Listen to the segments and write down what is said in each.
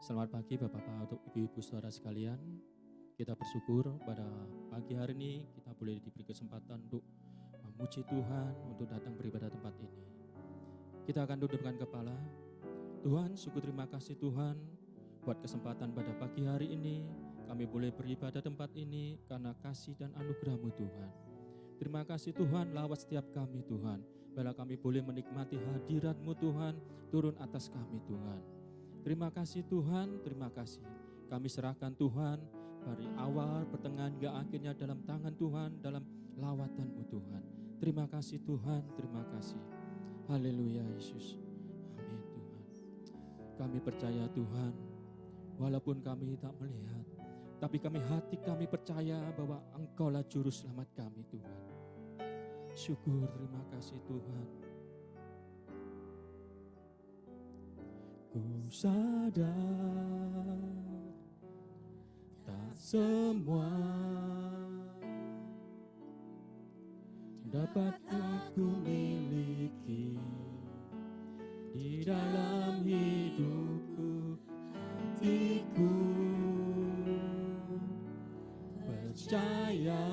Selamat pagi Bapak-Bapak untuk Ibu-Ibu Saudara sekalian. Kita bersyukur pada pagi hari ini kita boleh diberi kesempatan untuk memuji Tuhan, untuk datang beribadah tempat ini. Kita akan dudukkan kepala. Tuhan, syukur terima kasih Tuhan buat kesempatan pada pagi hari ini. Kami boleh beribadah tempat ini karena kasih dan anugerah-Mu Tuhan. Terima kasih Tuhan lawat setiap kami Tuhan. Bila kami boleh menikmati hadirat-Mu Tuhan turun atas kami Tuhan. Terima kasih Tuhan, terima kasih. Kami serahkan Tuhan dari awal, pertengahan, hingga akhirnya dalam tangan Tuhan, dalam lawatan-Mu Tuhan. Terima kasih Tuhan, terima kasih. Haleluya Yesus. Amin Tuhan. Kami percaya Tuhan, walaupun kami tak melihat, tapi hati kami percaya bahwa Engkau-lah juru selamat kami Tuhan. Syukur, terima kasih Tuhan. Ku sadar tak semua dapat aku miliki di dalam hidupku. Hatiku percaya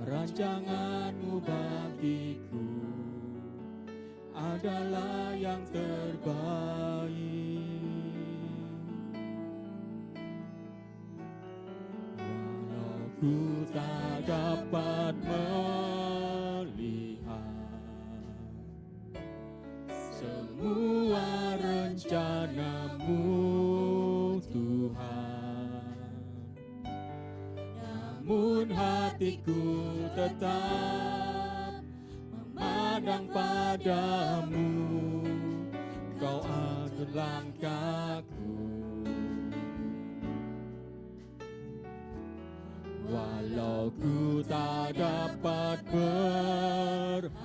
rancangan-Mu bagiku adalah yang terbaik. Walau ku tak dapat melihat semua rencana-Mu Tuhan, namun hatiku tetap memandang padamu. Kau adalah langkahku. Walau ku tak dapat berharap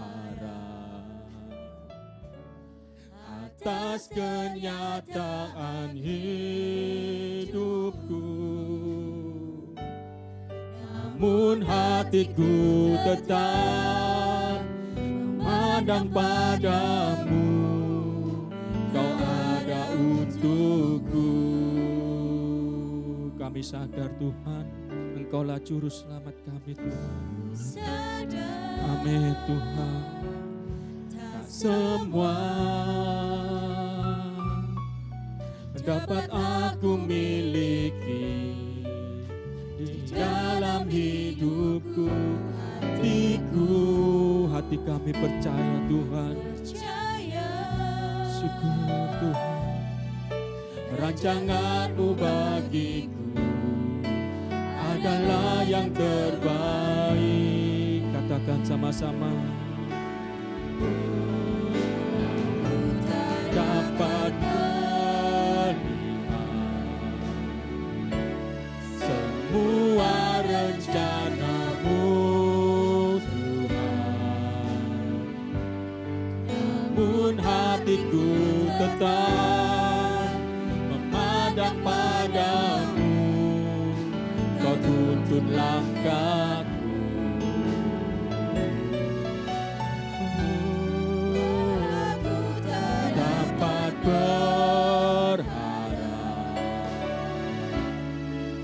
atas kenyataan hidupku, namun hatiku tetap memandang padamu. Kau ada untukku. Kami sadar Tuhan, Engkau-lah juru selamat kami Tuhan. Amin Tuhan. Tak semua dapat aku miliki di dalam hidupku. Hati kami percaya Tuhan. Syukur Tuhan, rancangan-Mu bagiku adalah yang terbaik. Katakan sama-sama. Dapat melihat semua rencana-Mu Tuhan, namun hatiku tetap memandang padamu. Kau tuntun langkahku. Dapat berharap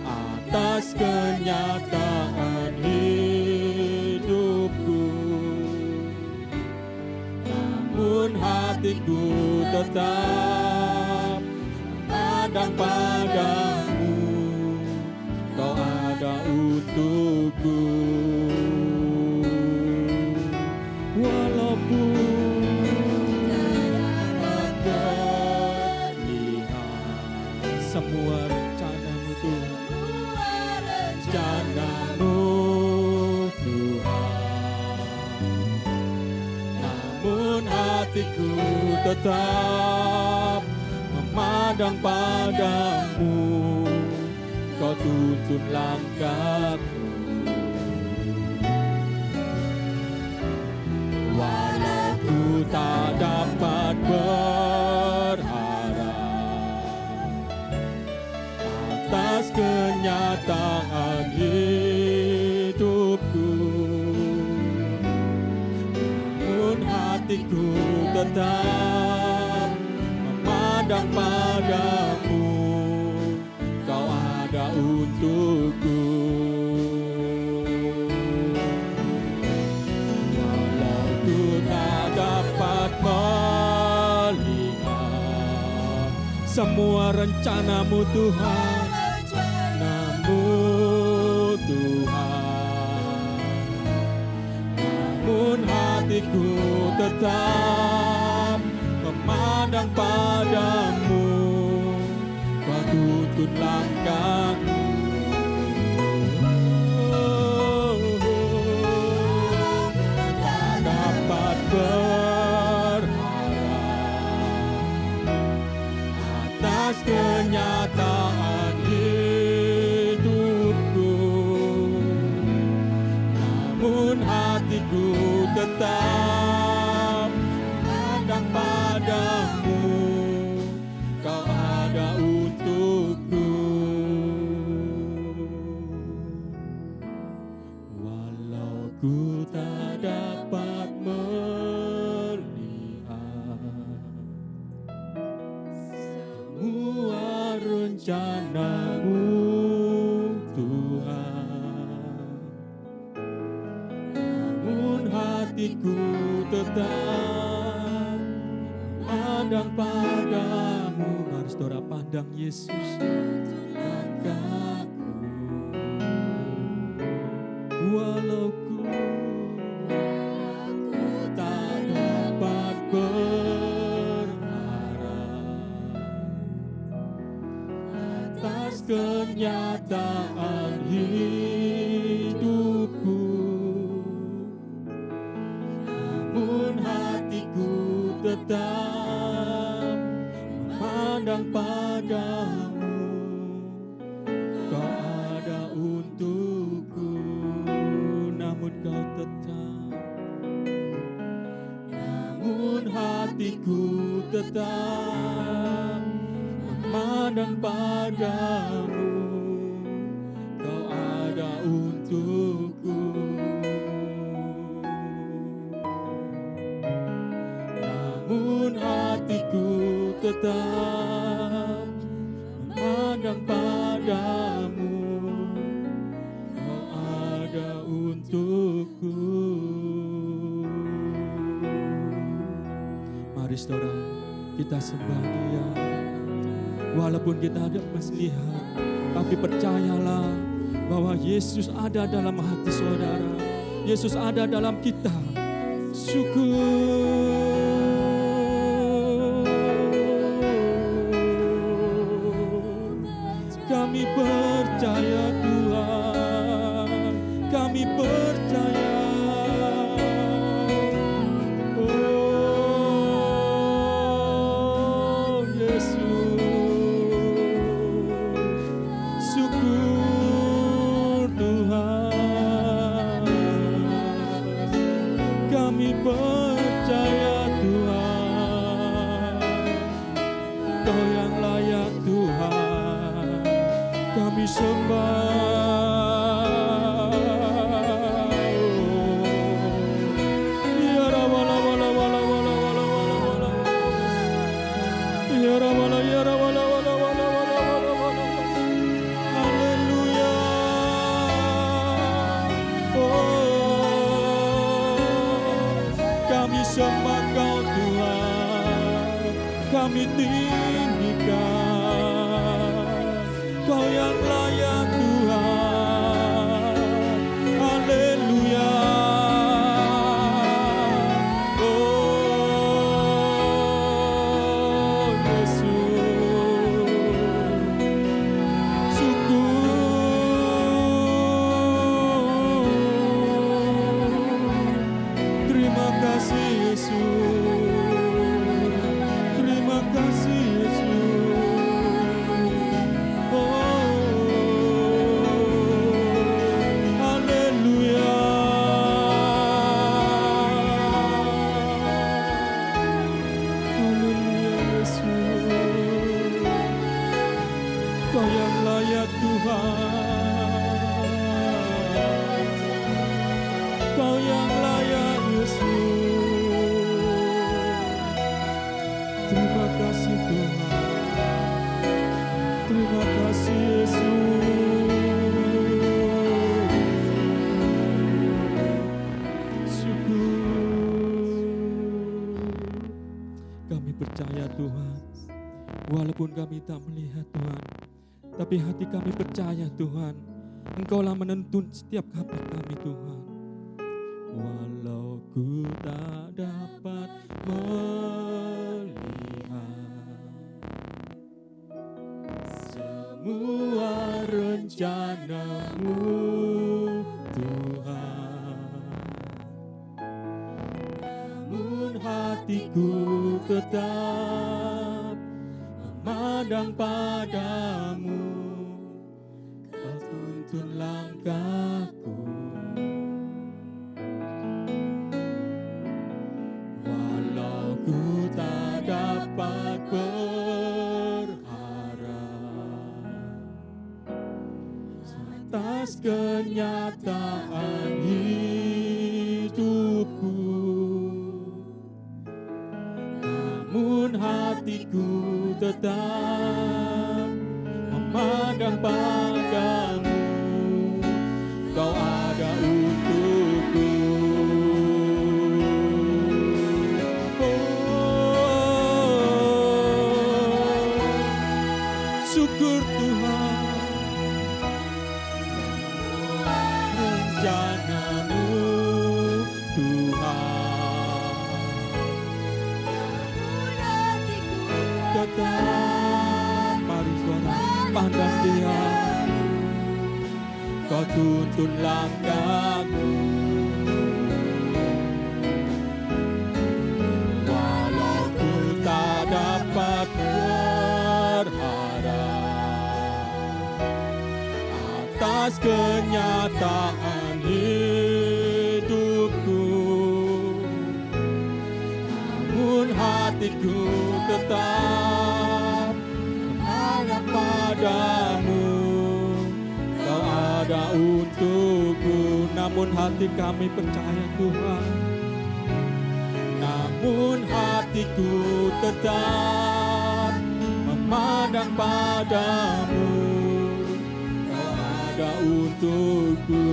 atas kenyataan hidupku, namun hatiku tetap memandang padamu. Kau ada untukku. Walaupun tak melihat semua rencana-Mu Tuhan, rencana-Mu Tuhan, namun hatiku tetap memandang padamu. Kau tuntun langkahku. Walau ku tak dapat berharap atas kenyataan hidupku, namun hatiku tetap memandang padamu, Kau ada untukku. Walau ku tak dapat melihat semua rencanamu Tuhan, namun Tuhan, namun hatiku tetap memandang padamu. Kau tuntun langkahku, tak dapat berharap atas kenyataan hidupku, namun hatiku tetap memandang padamu. Kau ada untukku. Walau ku tak dapat melihat semua rencanamu Tuhan, namun hatiku tetap memandang padamu. Mari saudara pandang Yesus, langkahku. Walau ku tak dapat berharap atas kenyataan hidupku, namun hatiku tetap memandang padamu. Kau ada untukku, namun kau tetap, namun hatiku tetap memandang padamu. Kau ada untukku, namun hatiku tetap memandang padamu. Kau ada untukku. Mari saudara, kita sembah Dia. Walaupun kita tidak melihat, tapi percayalah bahwa Yesus ada dalam hati saudara. Yesus ada dalam kita. Syukur. Kami percaya Tuhan, kami percaya. Oh Yesus, syukur Tuhan. Kami percaya Tuhan, Kau yang layak Tuhan. Kami sembah. Ya Rabala wala wala wala wala wala wala. Ya Rabala ya Rabala wala wala wala wala wala. Haleluya. Oh, kami sembah Kau Tuhan. Kami tinggikan Kau yang layak Tuhan. Haleluya. Oh Yesus, syukur. Terima kasih Yesus. Terima kasih Yesus. Kau yang layak Tuhan, Kau yang layak Yesus. Terima kasih Tuhan. Kami percaya Tuhan, walaupun kami tak melihat Tuhan, tapi hati kami percaya Tuhan, Engkaulah menuntun setiap habit kami Tuhan. Walau ku tak dapat melihat semua rencana-Mu Tuhan, namun hatiku tetap memandang padamu. Kau tuntun langkahku, walau ku tak dapat atas kenyataan hidupku, namun hatiku tetap memandang padamu. Kau ada untukku. Syukur Tuhan, rencana-Mu Tuhan, tetap mari suara pandang Dia. Kau tuntun langkahku, walau ku tak dapat atas kenyataan hidupku, namun hatiku tetap ada padamu. Kau ada untukku, namun hati kami percaya Tuhan, namun hatiku tetap memandang padamu. Ada untukku,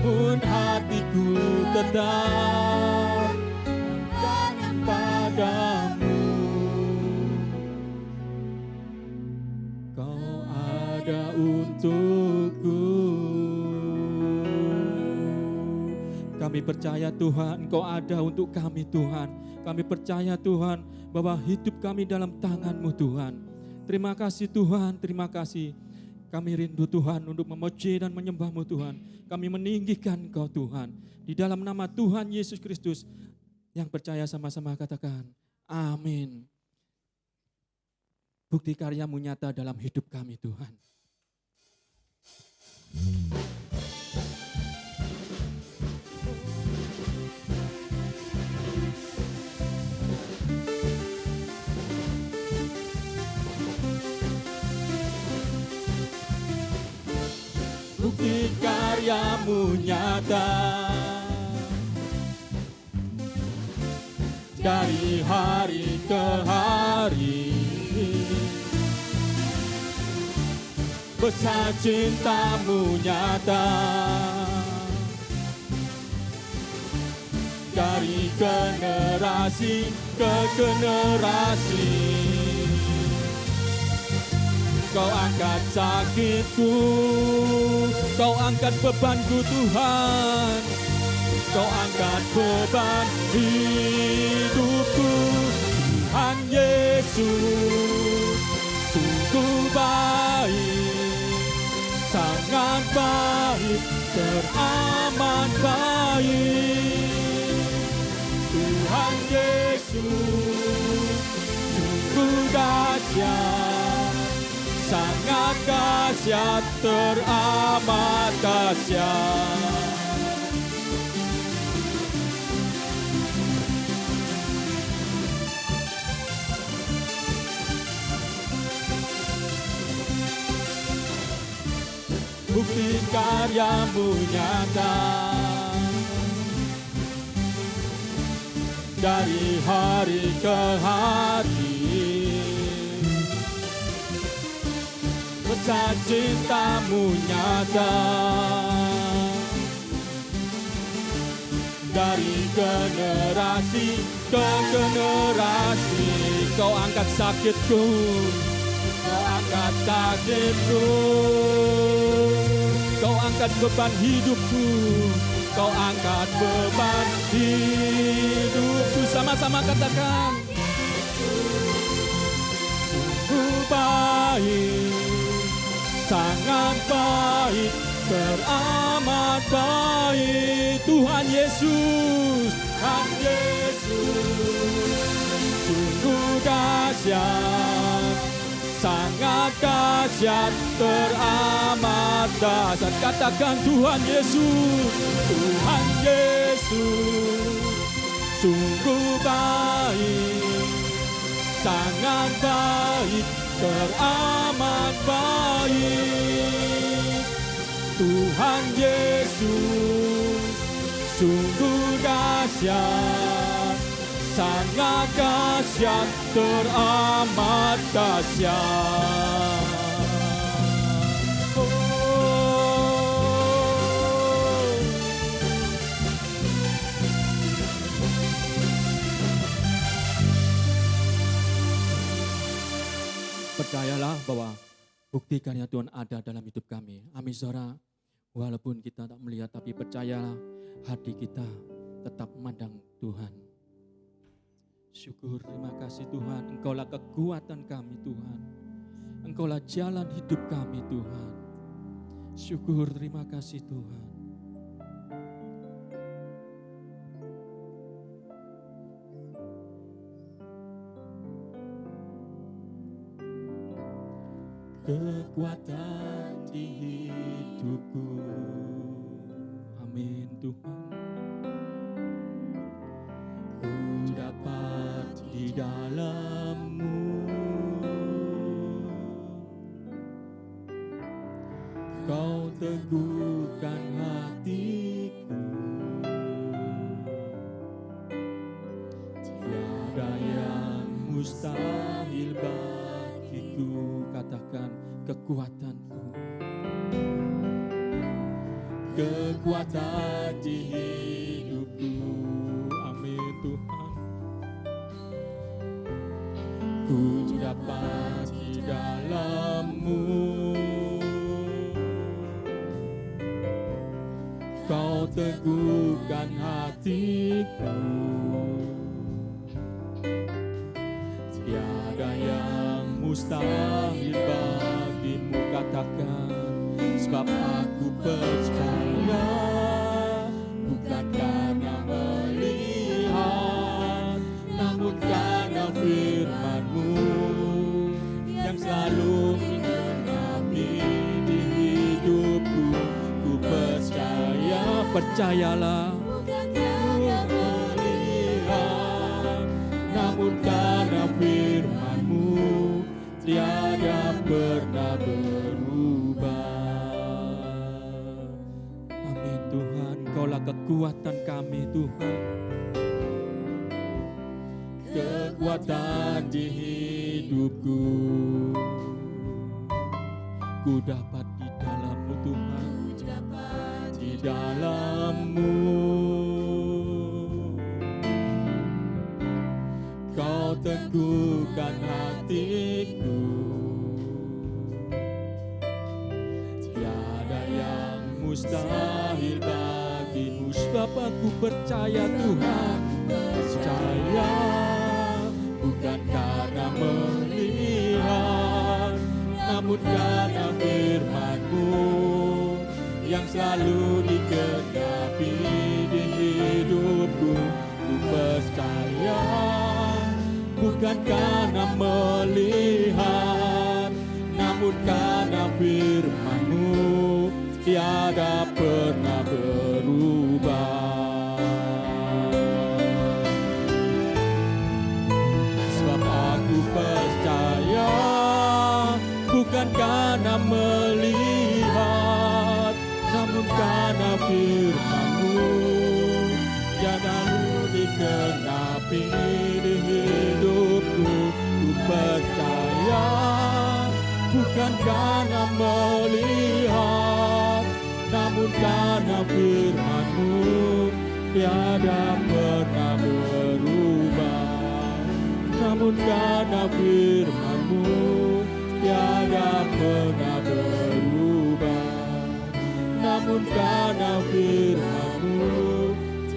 namun hatiku tetap memandang padamu. Kau ada untukku. Kami percaya Tuhan, Engkau ada untuk kami Tuhan. Kami percaya Tuhan bahwa hidup kami dalam tangan-Mu Tuhan. Terima kasih Tuhan, terima kasih. Kami rindu Tuhan untuk memuji dan menyembah-Mu Tuhan. Kami meninggikan Engkau Tuhan. Di dalam nama Tuhan Yesus Kristus, yang percaya sama-sama katakan, amin. Bukti karya-Mu nyata dalam hidup kami Tuhan. Bukti karya-Mu nyata dari hari ke hari, besar cinta-Mu nyata dari generasi ke generasi. Kau angkat sakitku, Kau angkat bebanku Tuhan, Kau angkat beban hidupku. Tuhan Yesus sungguh baik, sangat baik, teramat baik. Tuhan Yesus sungguh dahsyat, sangat dahsyat, teramat dahsyat. Bukti karya-Mu nyata dari hari ke hari, besar cinta-Mu nyata dari generasi ke generasi. Kau angkat sakitku, kau angkat sakitku, kau angkat beban hidupku, kau angkat beban hidupku. Sama-sama katakan, sungguh baik, sangat baik, teramat baik Tuhan Yesus, Tuhan Yesus. Sungguh dahsyat, sangat dahsyat, teramat dahsyat. Katakan Tuhan Yesus, Tuhan Yesus. Sungguh baik, sangat baik, teramat baik Tuhan Yesus. Sungguh dahsyat, sangat dahsyat, teramat dahsyat. Percayalah bahwa bukti karya Tuhan ada dalam hidup kami. Amin saudara. Walaupun kita tak melihat, tapi percayalah hati kita tetap memandang Tuhan. Syukur, terima kasih Tuhan. Engkaulah kekuatan kami Tuhan. Engkaulah jalan hidup kami Tuhan. Syukur, terima kasih Tuhan. Kekuatan di hidupku, amin Tuhan. Ku dapat di dalam-Mu, Kau teguhkan hatiku. Tiada yang mustahil bagiku. Katakan kekuatanku, kekuatan di hidupku, amin Tuhan. Ku dapat di dalam-Mu, Kau teguhkan hatiku. Tiada yang mustahil bagimu. Katakan, sebab aku percaya, bukan karena melihat, namun karena firman-Mu yang selalu menerangi di hidupku. Ku percaya, percayalah, bukan karena melihat, namun karena firman-Mu tiada pernah berubah. Amin Tuhan, Kaulah kekuatan kami Tuhan. Kekuatan di hidupku, ku dapat di dalam-Mu Tuhan, di dalam-Mu. Kau teguhkan hatiku. Tiada yang mustahil bagimu. Sebab aku percaya Tuhan, percaya, bukan karena melihat, namun karena firman-Mu yang selalu digenapi di hidupku. Ku percaya, bukan karena melihat, namun karena firman-Mu tiada pernah berubah. Sebab aku percaya, bukan karena melihat, namun karena firman-Mu yang selalu digenapi di hidupku. Ku percaya, bukan karena melihat, namun karena firman-Mu tiada pernah berubah. Namun karena firman-Mu tiada pernah berubah. Namun karena firman-Mu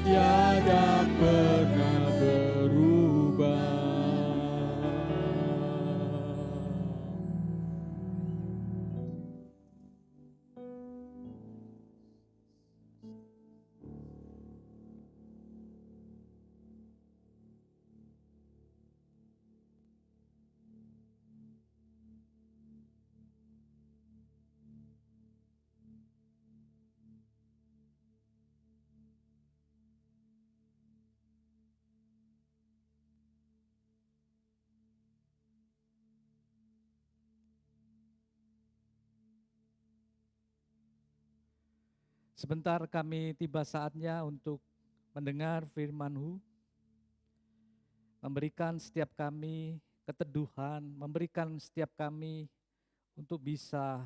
tiada pernah berubah. Sebentar kami tiba saatnya untuk mendengar firman-Hu, memberikan setiap kami keteduhan, memberikan setiap kami untuk bisa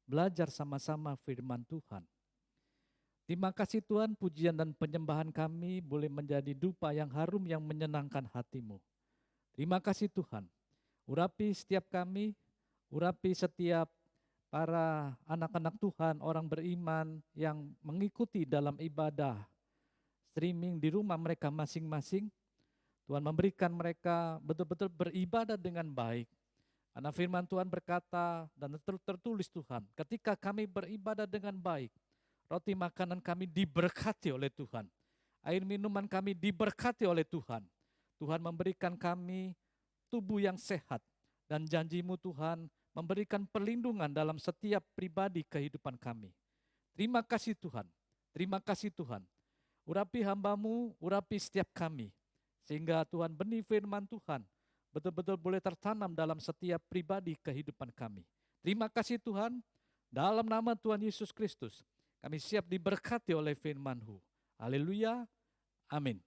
belajar sama-sama firman Tuhan. Terima kasih Tuhan, pujian dan penyembahan kami boleh menjadi dupa yang harum yang menyenangkan hati-Mu. Terima kasih Tuhan, urapi setiap kami, urapi setiap para anak-anak Tuhan, orang beriman yang mengikuti dalam ibadah streaming di rumah mereka masing-masing. Tuhan memberikan mereka betul-betul beribadah dengan baik. Karena firman Tuhan berkata dan tertulis Tuhan, ketika kami beribadah dengan baik, roti makanan kami diberkati oleh Tuhan. Air minuman kami diberkati oleh Tuhan. Tuhan memberikan kami tubuh yang sehat. Dan janji-Mu Tuhan memberikan perlindungan dalam setiap pribadi kehidupan kami. Terima kasih Tuhan. Terima kasih Tuhan. Urapi hamba-Mu, urapi setiap kami. Sehingga Tuhan benih firman Tuhan betul-betul boleh tertanam dalam setiap pribadi kehidupan kami. Terima kasih Tuhan. Dalam nama Tuhan Yesus Kristus, kami siap diberkati oleh firman-Hu. Haleluya. Amin.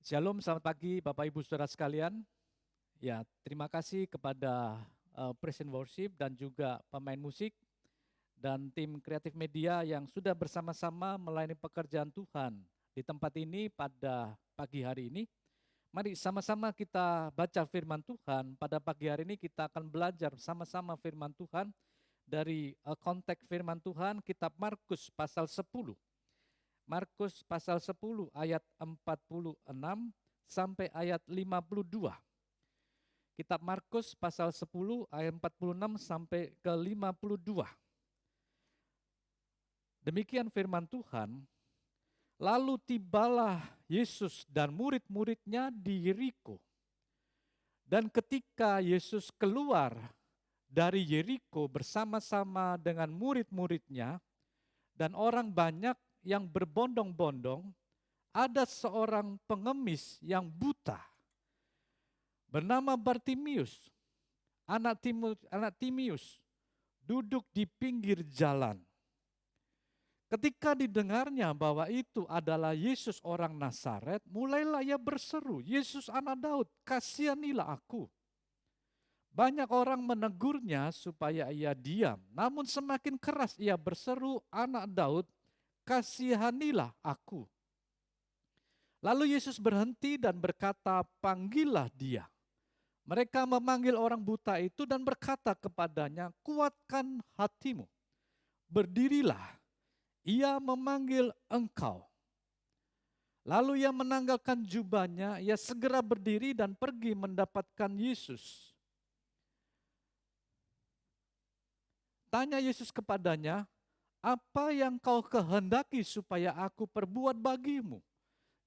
Shalom, selamat pagi Bapak Ibu Saudara sekalian. Ya, terima kasih kepada Praise and Worship dan juga pemain musik dan tim kreatif media yang sudah bersama-sama melayani pekerjaan Tuhan di tempat ini pada pagi hari ini. Mari sama-sama kita baca firman Tuhan. Pada pagi hari ini kita akan belajar sama-sama firman Tuhan dari konteks firman Tuhan kitab Markus pasal 10. Markus pasal 10 ayat 46 sampai ayat 52. Kitab Markus pasal 10 ayat 46 sampai ke 52. Demikian firman Tuhan. Lalu tibalah Yesus dan murid-muridnya di Yeriko. Dan ketika Yesus keluar dari Yeriko bersama-sama dengan murid-muridnya dan orang banyak yang berbondong-bondong, ada seorang pengemis yang buta bernama Bartimius, anak Timius, duduk di pinggir jalan. Ketika didengarnya bahwa itu adalah Yesus orang Nazaret, mulailah ia berseru, Yesus anak Daud, kasihanilah aku. Banyak orang menegurnya supaya ia diam, namun semakin keras ia berseru, anak Daud, kasihanilah aku. Lalu Yesus berhenti dan berkata, panggillah dia. Mereka memanggil orang buta itu dan berkata kepadanya, kuatkan hatimu, berdirilah, ia memanggil engkau. Lalu ia menanggalkan jubahnya, ia segera berdiri dan pergi mendapatkan Yesus. Tanya Yesus kepadanya, apa yang kau kehendaki supaya aku perbuat bagimu?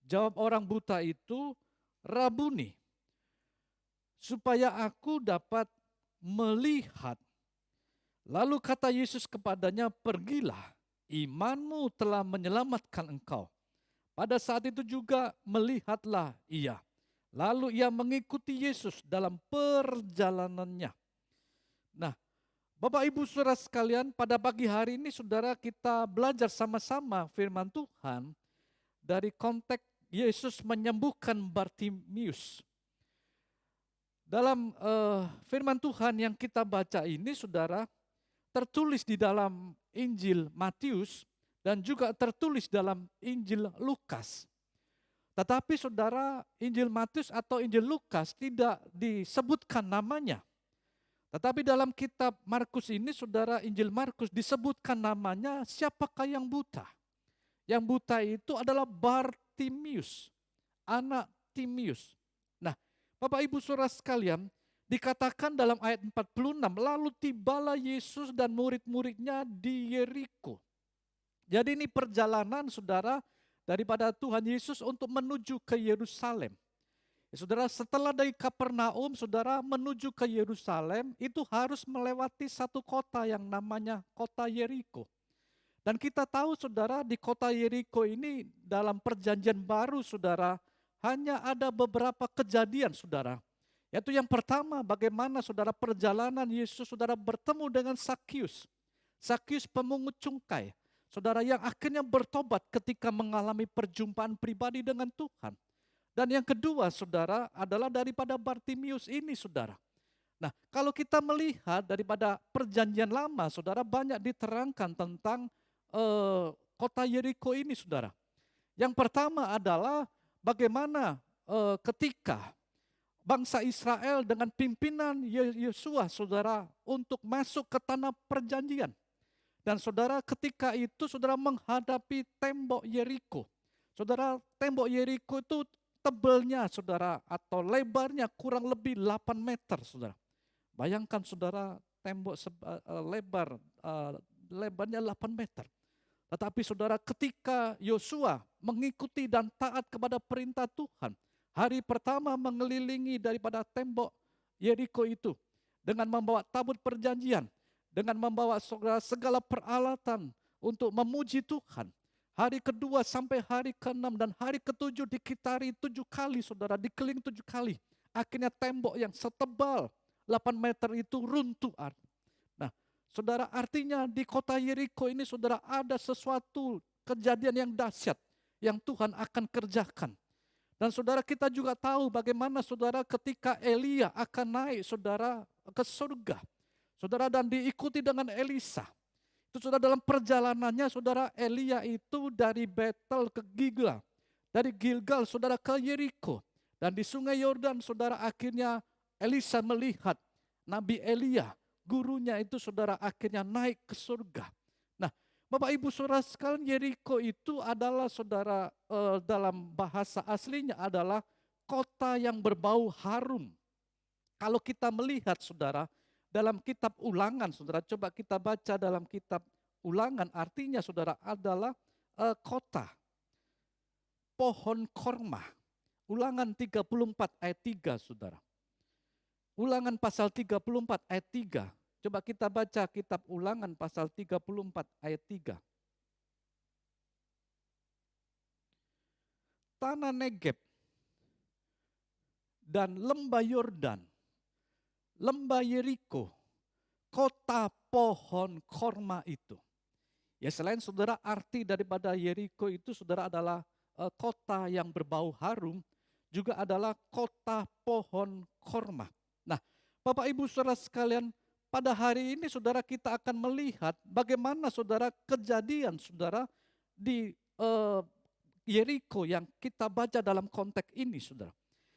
Jawab orang buta itu, Rabuni, supaya aku dapat melihat. Lalu kata Yesus kepadanya, pergilah, imanmu telah menyelamatkan engkau. Pada saat itu juga melihatlah ia. Lalu ia mengikuti Yesus dalam perjalanannya. Nah, Bapak Ibu Saudara sekalian, pada pagi hari ini saudara kita belajar sama-sama firman Tuhan dari konteks Yesus menyembuhkan Bartimius. Dalam firman Tuhan yang kita baca ini saudara, tertulis di dalam Injil Matius dan juga tertulis dalam Injil Lukas. Tetapi saudara, Injil Matius atau Injil Lukas tidak disebutkan namanya. Tetapi dalam kitab Markus ini, saudara, Injil Markus disebutkan namanya siapakah yang buta. Yang buta itu adalah Bartimius, anak Timius. Nah, Bapak Ibu Saudara sekalian, dikatakan dalam ayat 46, lalu tibalah Yesus dan murid-muridnya di Yeriko. Jadi ini perjalanan saudara daripada Tuhan Yesus untuk menuju ke Yerusalem. Ya, saudara, setelah dari Kapernaum, saudara menuju ke Yerusalem, itu harus melewati satu kota yang namanya kota Yeriko. Dan kita tahu saudara, di kota Yeriko ini dalam perjanjian baru saudara, hanya ada beberapa kejadian saudara. Yaitu yang pertama, bagaimana saudara perjalanan Yesus saudara bertemu dengan Sakius. Sakius pemungut cungkai. Saudara, yang akhirnya bertobat ketika mengalami perjumpaan pribadi dengan Tuhan. Dan yang kedua saudara adalah daripada Bartimius ini saudara. Nah, kalau kita melihat daripada perjanjian lama saudara, banyak diterangkan tentang kota Yeriko ini saudara. Yang pertama adalah bagaimana ketika bangsa Israel dengan pimpinan Yosua saudara untuk masuk ke tanah perjanjian. Dan saudara, ketika itu saudara menghadapi tembok Yeriko. Saudara, tembok Yeriko itu tebalnya saudara atau lebarnya kurang lebih 8 meter saudara. Bayangkan saudara, tembok lebarnya 8 meter. Tetapi saudara, ketika Yosua mengikuti dan taat kepada perintah Tuhan, hari pertama mengelilingi daripada tembok Yeriko itu dengan membawa tabut perjanjian, dengan membawa segala peralatan untuk memuji Tuhan. Hari kedua sampai hari ke-6 dan hari ke-7 dikitari 7 kali saudara, dikeliling 7 kali. Akhirnya tembok yang setebal 8 meter itu runtuh. Nah saudara, artinya di kota Yeriko ini saudara ada sesuatu kejadian yang dahsyat yang Tuhan akan kerjakan. Dan saudara, kita juga tahu bagaimana saudara ketika Elia akan naik saudara ke surga. Saudara, dan diikuti dengan Elisa. Itu saudara, dalam perjalanannya saudara, Elia itu dari Betel ke Gilgal. Dari Gilgal saudara ke Yeriko. Dan di sungai Yordan saudara, akhirnya Elisa melihat Nabi Elia, gurunya itu saudara, akhirnya naik ke surga. Nah, Bapak Ibu Saudara sekalian, Yeriko itu adalah saudara, dalam bahasa aslinya adalah kota yang berbau harum. Kalau kita melihat saudara, dalam kitab Ulangan saudara, coba kita baca dalam kitab Ulangan, artinya saudara adalah kota pohon korma. Ulangan 34 ayat 3 saudara. Ulangan pasal 34 ayat 3. Coba kita baca kitab Ulangan pasal 34 ayat 3. Tanah Negeb dan lembah Yordan, lembah Yeriko, kota pohon korma itu. Ya, selain saudara arti daripada Yeriko itu saudara adalah kota yang berbau harum, juga adalah kota pohon korma. Nah, Bapak Ibu Saudara sekalian, pada hari ini saudara kita akan melihat bagaimana saudara kejadian saudara di Yeriko yang kita baca dalam konteks ini saudara.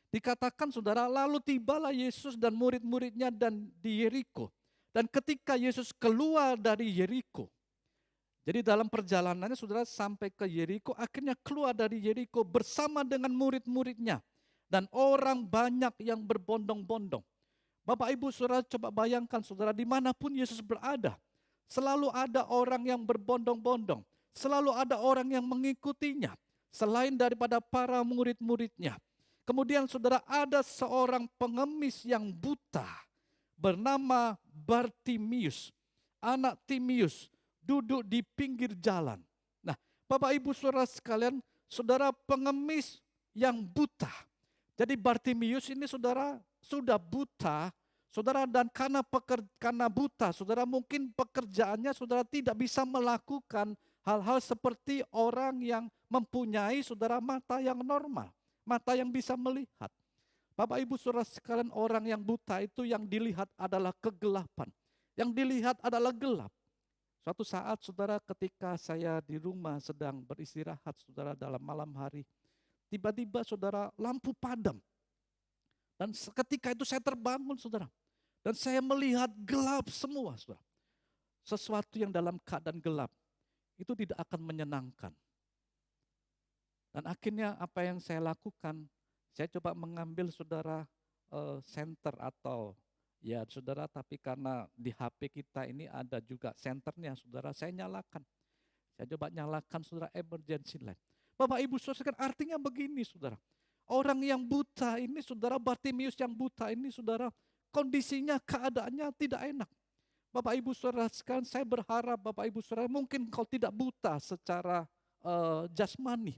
Dikatakan saudara, lalu tibalah Yesus dan murid-muridnya dan di Yeriko. Dan ketika Yesus keluar dari Yeriko, jadi dalam perjalanannya saudara sampai ke Yeriko, akhirnya keluar dari Yeriko bersama dengan murid-muridnya. Dan orang banyak yang berbondong-bondong. Bapak Ibu Saudara, coba bayangkan saudara, dimanapun Yesus berada, selalu ada orang yang berbondong-bondong. Selalu ada orang yang mengikutinya, selain daripada para murid-muridnya. Kemudian saudara, ada seorang pengemis yang buta bernama Bartimius, anak Timius, duduk di pinggir jalan. Nah, Bapak Ibu Saudara sekalian, saudara pengemis yang buta. Jadi Bartimius ini saudara sudah buta, saudara, dan karena buta, saudara mungkin pekerjaannya saudara tidak bisa melakukan hal-hal seperti orang yang mempunyai saudara mata yang normal. Mata yang bisa melihat. Bapak Ibu Saudara sekalian, orang yang buta itu yang dilihat adalah kegelapan. Yang dilihat adalah gelap. Suatu saat saudara ketika saya di rumah sedang beristirahat saudara dalam malam hari, tiba-tiba saudara lampu padam. Dan ketika itu saya terbangun saudara. Dan saya melihat gelap semua saudara. Sesuatu yang dalam keadaan gelap itu tidak akan menyenangkan. Dan akhirnya apa yang saya lakukan, saya coba mengambil saudara senter atau ya saudara, tapi karena di HP kita ini ada juga senternya saudara, saya nyalakan. Saya coba nyalakan saudara emergency light. Bapak Ibu saudara, artinya begini saudara. Orang yang buta ini saudara, Bartimius yang buta ini saudara, kondisinya keadaannya tidak enak. Bapak Ibu saudara sekalian, saya berharap Bapak Ibu saudara, mungkin kau tidak buta secara jasmani.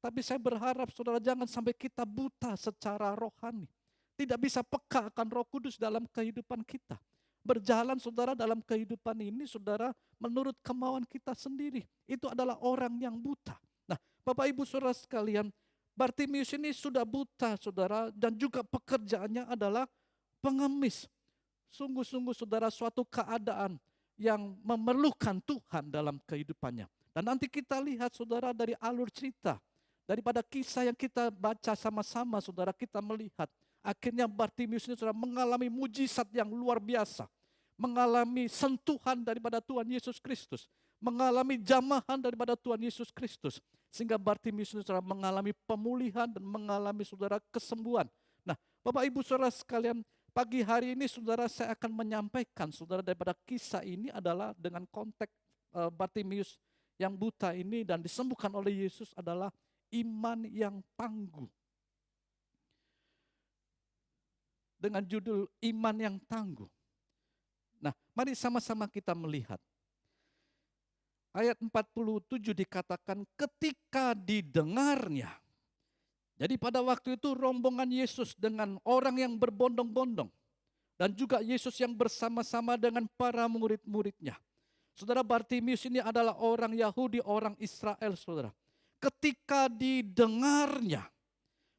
Tapi saya berharap saudara jangan sampai kita buta secara rohani. Tidak bisa peka akan Roh Kudus dalam kehidupan kita. Berjalan saudara dalam kehidupan ini saudara menurut kemauan kita sendiri. Itu adalah orang yang buta. Nah Bapak Ibu saudara sekalian, Bartimius ini sudah buta saudara, dan juga pekerjaannya adalah pengemis. Sungguh-sungguh saudara suatu keadaan yang memerlukan Tuhan dalam kehidupannya. Dan nanti kita lihat saudara dari alur cerita, daripada kisah yang kita baca sama-sama saudara, kita melihat akhirnya Bartimius ini saudara mengalami mujizat yang luar biasa. Mengalami sentuhan daripada Tuhan Yesus Kristus. Mengalami jamahan daripada Tuhan Yesus Kristus. Sehingga Bartimius ini saudara mengalami pemulihan dan mengalami saudara kesembuhan. Nah Bapak Ibu saudara sekalian, pagi hari ini saudara saya akan menyampaikan saudara daripada kisah ini adalah dengan konteks Bartimius yang buta ini dan disembuhkan oleh Yesus adalah iman yang tangguh. Dengan judul iman yang tangguh. Nah, mari sama-sama kita melihat. Ayat 47 dikatakan ketika didengarnya. Jadi pada waktu itu rombongan Yesus dengan orang yang berbondong-bondong. Dan juga Yesus yang bersama-sama dengan para murid-muridnya. Saudara, Bartimius ini adalah orang Yahudi, orang Israel saudara. Ketika didengarnya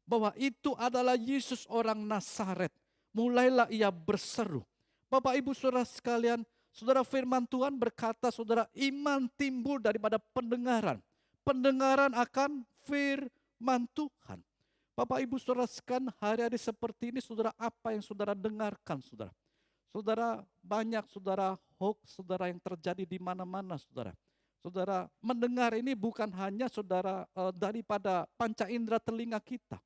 bahwa itu adalah Yesus orang Nazaret, mulailah ia berseru. Bapak Ibu saudara sekalian, saudara firman Tuhan berkata saudara, iman timbul daripada pendengaran. Pendengaran akan firman Tuhan. Bapak Ibu saudara sekalian, hari-hari seperti ini saudara, apa yang saudara dengarkan saudara? Saudara, banyak saudara hoax saudara yang terjadi di mana-mana saudara. Saudara, mendengar ini bukan hanya saudara daripada panca indera telinga kita.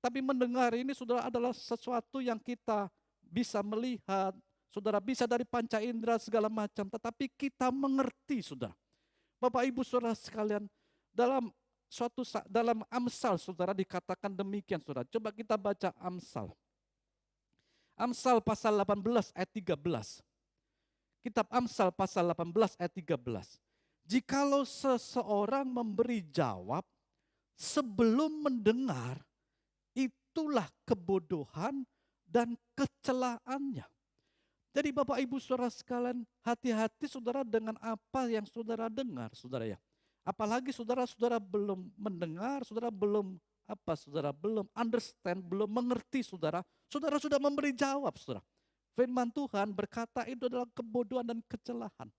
Tapi mendengar ini saudara adalah sesuatu yang kita bisa melihat, saudara bisa dari panca indera segala macam, tetapi kita mengerti saudara. Bapak Ibu saudara sekalian, dalam Amsal saudara dikatakan demikian saudara. Coba kita baca Amsal. Amsal pasal 18 ayat 13. Kitab Amsal pasal 18 ayat 13. Jikalau seseorang memberi jawab sebelum mendengar, itulah kebodohan dan kecelaannya. Jadi Bapak Ibu saudara sekalian, hati-hati saudara dengan apa yang saudara dengar saudara ya. Apalagi saudara-saudara belum mendengar, saudara belum understand, belum mengerti saudara. Saudara sudah memberi jawab saudara. Firman Tuhan berkata itu adalah kebodohan dan kecelahan.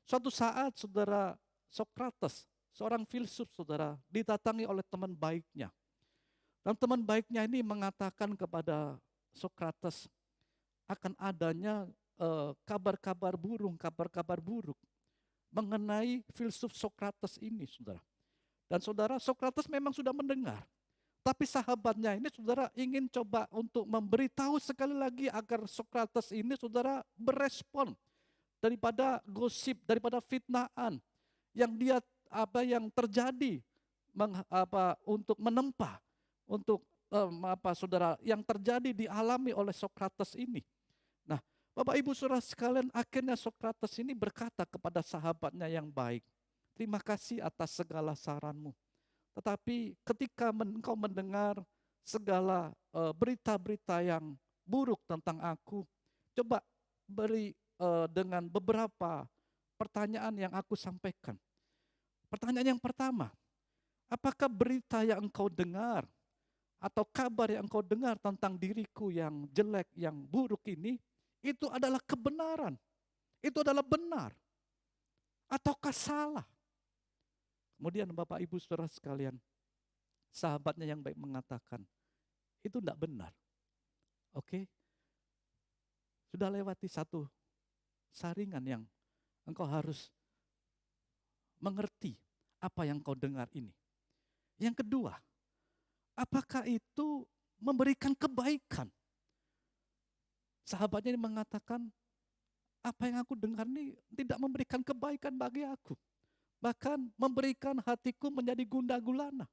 Suatu saat saudara Sokrates, seorang filsuf saudara, didatangi oleh teman baiknya. Dan teman baiknya ini mengatakan kepada Sokrates akan adanya kabar-kabar buruk mengenai filsuf Sokrates ini saudara. Dan saudara, Sokrates memang sudah mendengar. Tapi sahabatnya ini saudara ingin coba untuk memberitahu sekali lagi agar Sokrates ini saudara berespon daripada gosip, daripada fitnahan yang terjadi untuk menempa, untuk saudara yang terjadi dialami oleh Sokrates ini. Nah, Bapak Ibu saudara sekalian, akhirnya Sokrates ini berkata kepada sahabatnya yang baik, terima kasih atas segala saranmu. Tetapi ketika engkau mendengar segala berita-berita yang buruk tentang aku, coba beri dengan beberapa pertanyaan yang aku sampaikan. Pertanyaan yang pertama, apakah berita yang engkau dengar atau kabar yang engkau dengar tentang diriku yang jelek, yang buruk ini, itu adalah kebenaran. Itu adalah benar. Ataukah salah? Kemudian Bapak Ibu Saudara sekalian, sahabatnya yang baik mengatakan, itu tidak benar. Oke, sudah lewati satu saringan yang engkau harus mengerti apa yang kau dengar ini. Yang kedua, apakah itu memberikan kebaikan? Sahabatnya ini mengatakan, apa yang aku dengar ini tidak memberikan kebaikan bagi aku. Bahkan memberikan hatiku menjadi gundah gulana.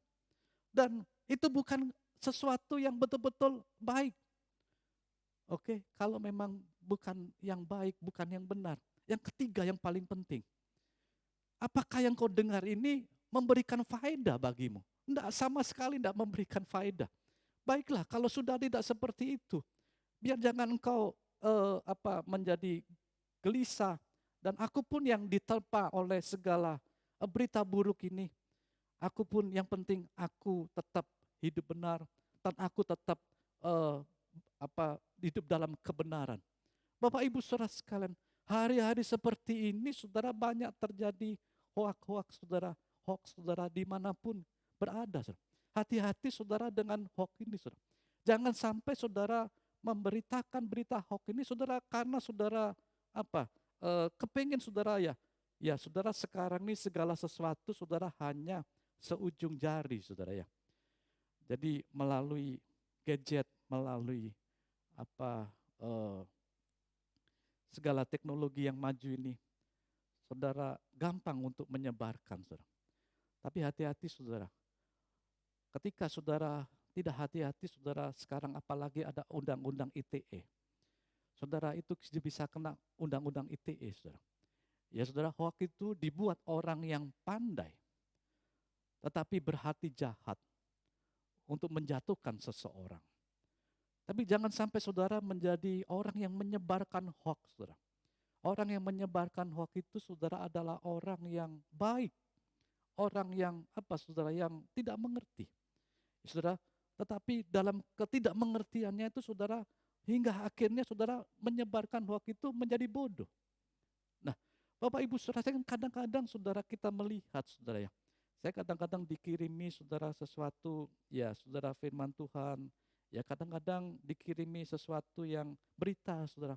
Dan itu bukan sesuatu yang betul-betul baik. Oke, kalau memang bukan yang baik, bukan yang benar. Yang ketiga yang paling penting. Apakah yang kau dengar ini memberikan faedah bagimu? Tidak, sama sekali tidak memberikan faedah. Baiklah, kalau sudah tidak seperti itu, biar jangan engkau menjadi gelisah. Dan aku pun yang diterpa oleh segala berita buruk ini. Aku pun yang penting aku tetap hidup benar. Dan aku tetap hidup dalam kebenaran. Bapak Ibu Saudara sekalian, hari-hari seperti ini saudara banyak terjadi hoax saudara dimanapun berada. Saudara. Hati-hati saudara dengan hoax ini saudara. Jangan sampai saudara memberitakan berita hoax ini saudara karena saudara kepingin saudara ya saudara sekarang ini segala sesuatu saudara hanya seujung jari saudara ya. Jadi melalui gadget, melalui segala teknologi yang maju ini, saudara gampang untuk menyebarkan saudara. Tapi hati-hati saudara. Ketika saudara tidak hati-hati saudara, sekarang apalagi ada undang-undang ITE. Saudara itu bisa kena undang-undang ITE saudara. Ya saudara, hoax itu dibuat orang yang pandai, tetapi berhati jahat untuk menjatuhkan seseorang. Tapi jangan sampai saudara menjadi orang yang menyebarkan hoax saudara. Orang yang menyebarkan hoax itu saudara adalah orang yang baik. Orang yang saudara yang tidak mengerti. Saudara, tetapi dalam ketidakmengertiannya itu saudara hingga akhirnya saudara menyebarkan hoax itu menjadi bodoh. Nah, Bapak Ibu Saudara, kadang-kadang saudara kita melihat saudara ya. Saya kadang-kadang dikirimi saudara sesuatu, ya saudara firman Tuhan. Ya kadang-kadang dikirimi sesuatu yang berita saudara.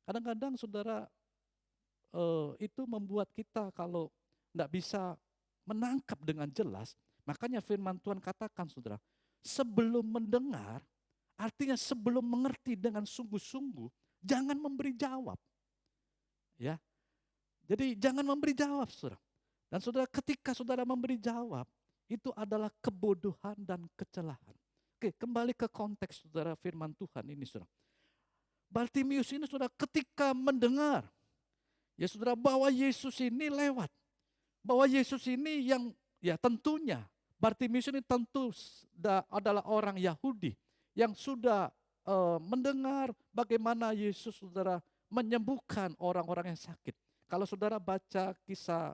Kadang-kadang saudara itu membuat kita kalau tidak bisa menangkap dengan jelas. Makanya firman Tuhan katakan saudara, sebelum mendengar, artinya sebelum mengerti dengan sungguh-sungguh, jangan memberi jawab. Ya, jadi jangan memberi jawab saudara. Dan saudara ketika saudara memberi jawab, itu adalah kebodohan dan kecelahan. Oke, kembali ke konteks saudara firman Tuhan ini saudara. Bartimius ini saudara ketika mendengar, ya saudara bahwa Yesus ini lewat. Bahwa Yesus ini yang ya tentunya Bartimius ini tentu adalah orang Yahudi yang sudah mendengar bagaimana Yesus saudara menyembuhkan orang-orang yang sakit. Kalau saudara baca kisah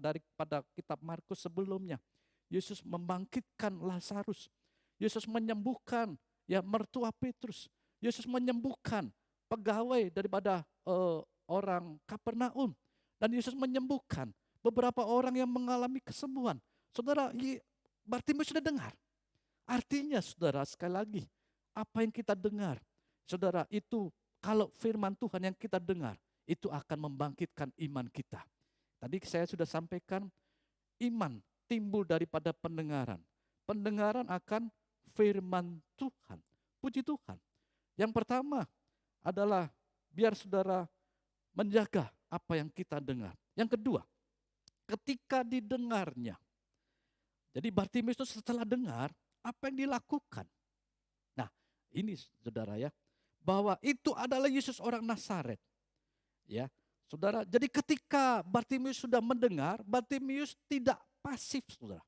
daripada kitab Markus sebelumnya, Yesus membangkitkan Lazarus. Yesus menyembuhkan ya mertua Petrus. Yesus menyembuhkan pegawai daripada orang Kapernaum. Dan Yesus menyembuhkan beberapa orang yang mengalami kesembuhan. Saudara, Bartimius sudah dengar. Artinya saudara sekali lagi, apa yang kita dengar, saudara itu kalau firman Tuhan yang kita dengar, itu akan membangkitkan iman kita. Tadi saya sudah sampaikan, iman timbul daripada pendengaran. Pendengaran akan firman Tuhan. Puji Tuhan. Yang pertama adalah biar saudara menjaga apa yang kita dengar. Yang kedua, ketika didengarnya. Jadi Bartimius itu setelah dengar, apa yang dilakukan? Nah, ini saudara ya, bahwa itu adalah Yesus orang Nazaret. Ya, saudara. Jadi ketika Bartimius sudah mendengar, Bartimius tidak pasif, saudara.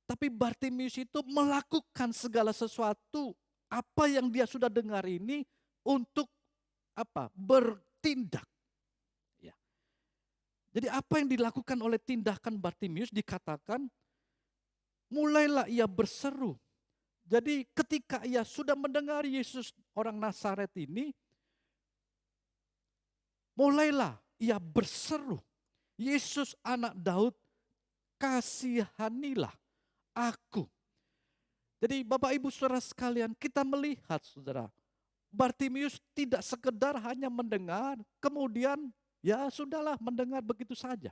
Tapi Bartimius itu melakukan segala sesuatu apa yang dia sudah dengar ini untuk bertindak. Ya. Jadi apa yang dilakukan oleh tindakan Bartimius dikatakan mulailah ia berseru. Jadi ketika ia sudah mendengar Yesus orang Nazaret ini, mulailah ia berseru. Yesus anak Daud, kasihanilah aku. Jadi Bapak Ibu Saudara sekalian, kita melihat saudara, Bartimius tidak sekedar hanya mendengar, kemudian ya sudahlah mendengar begitu saja.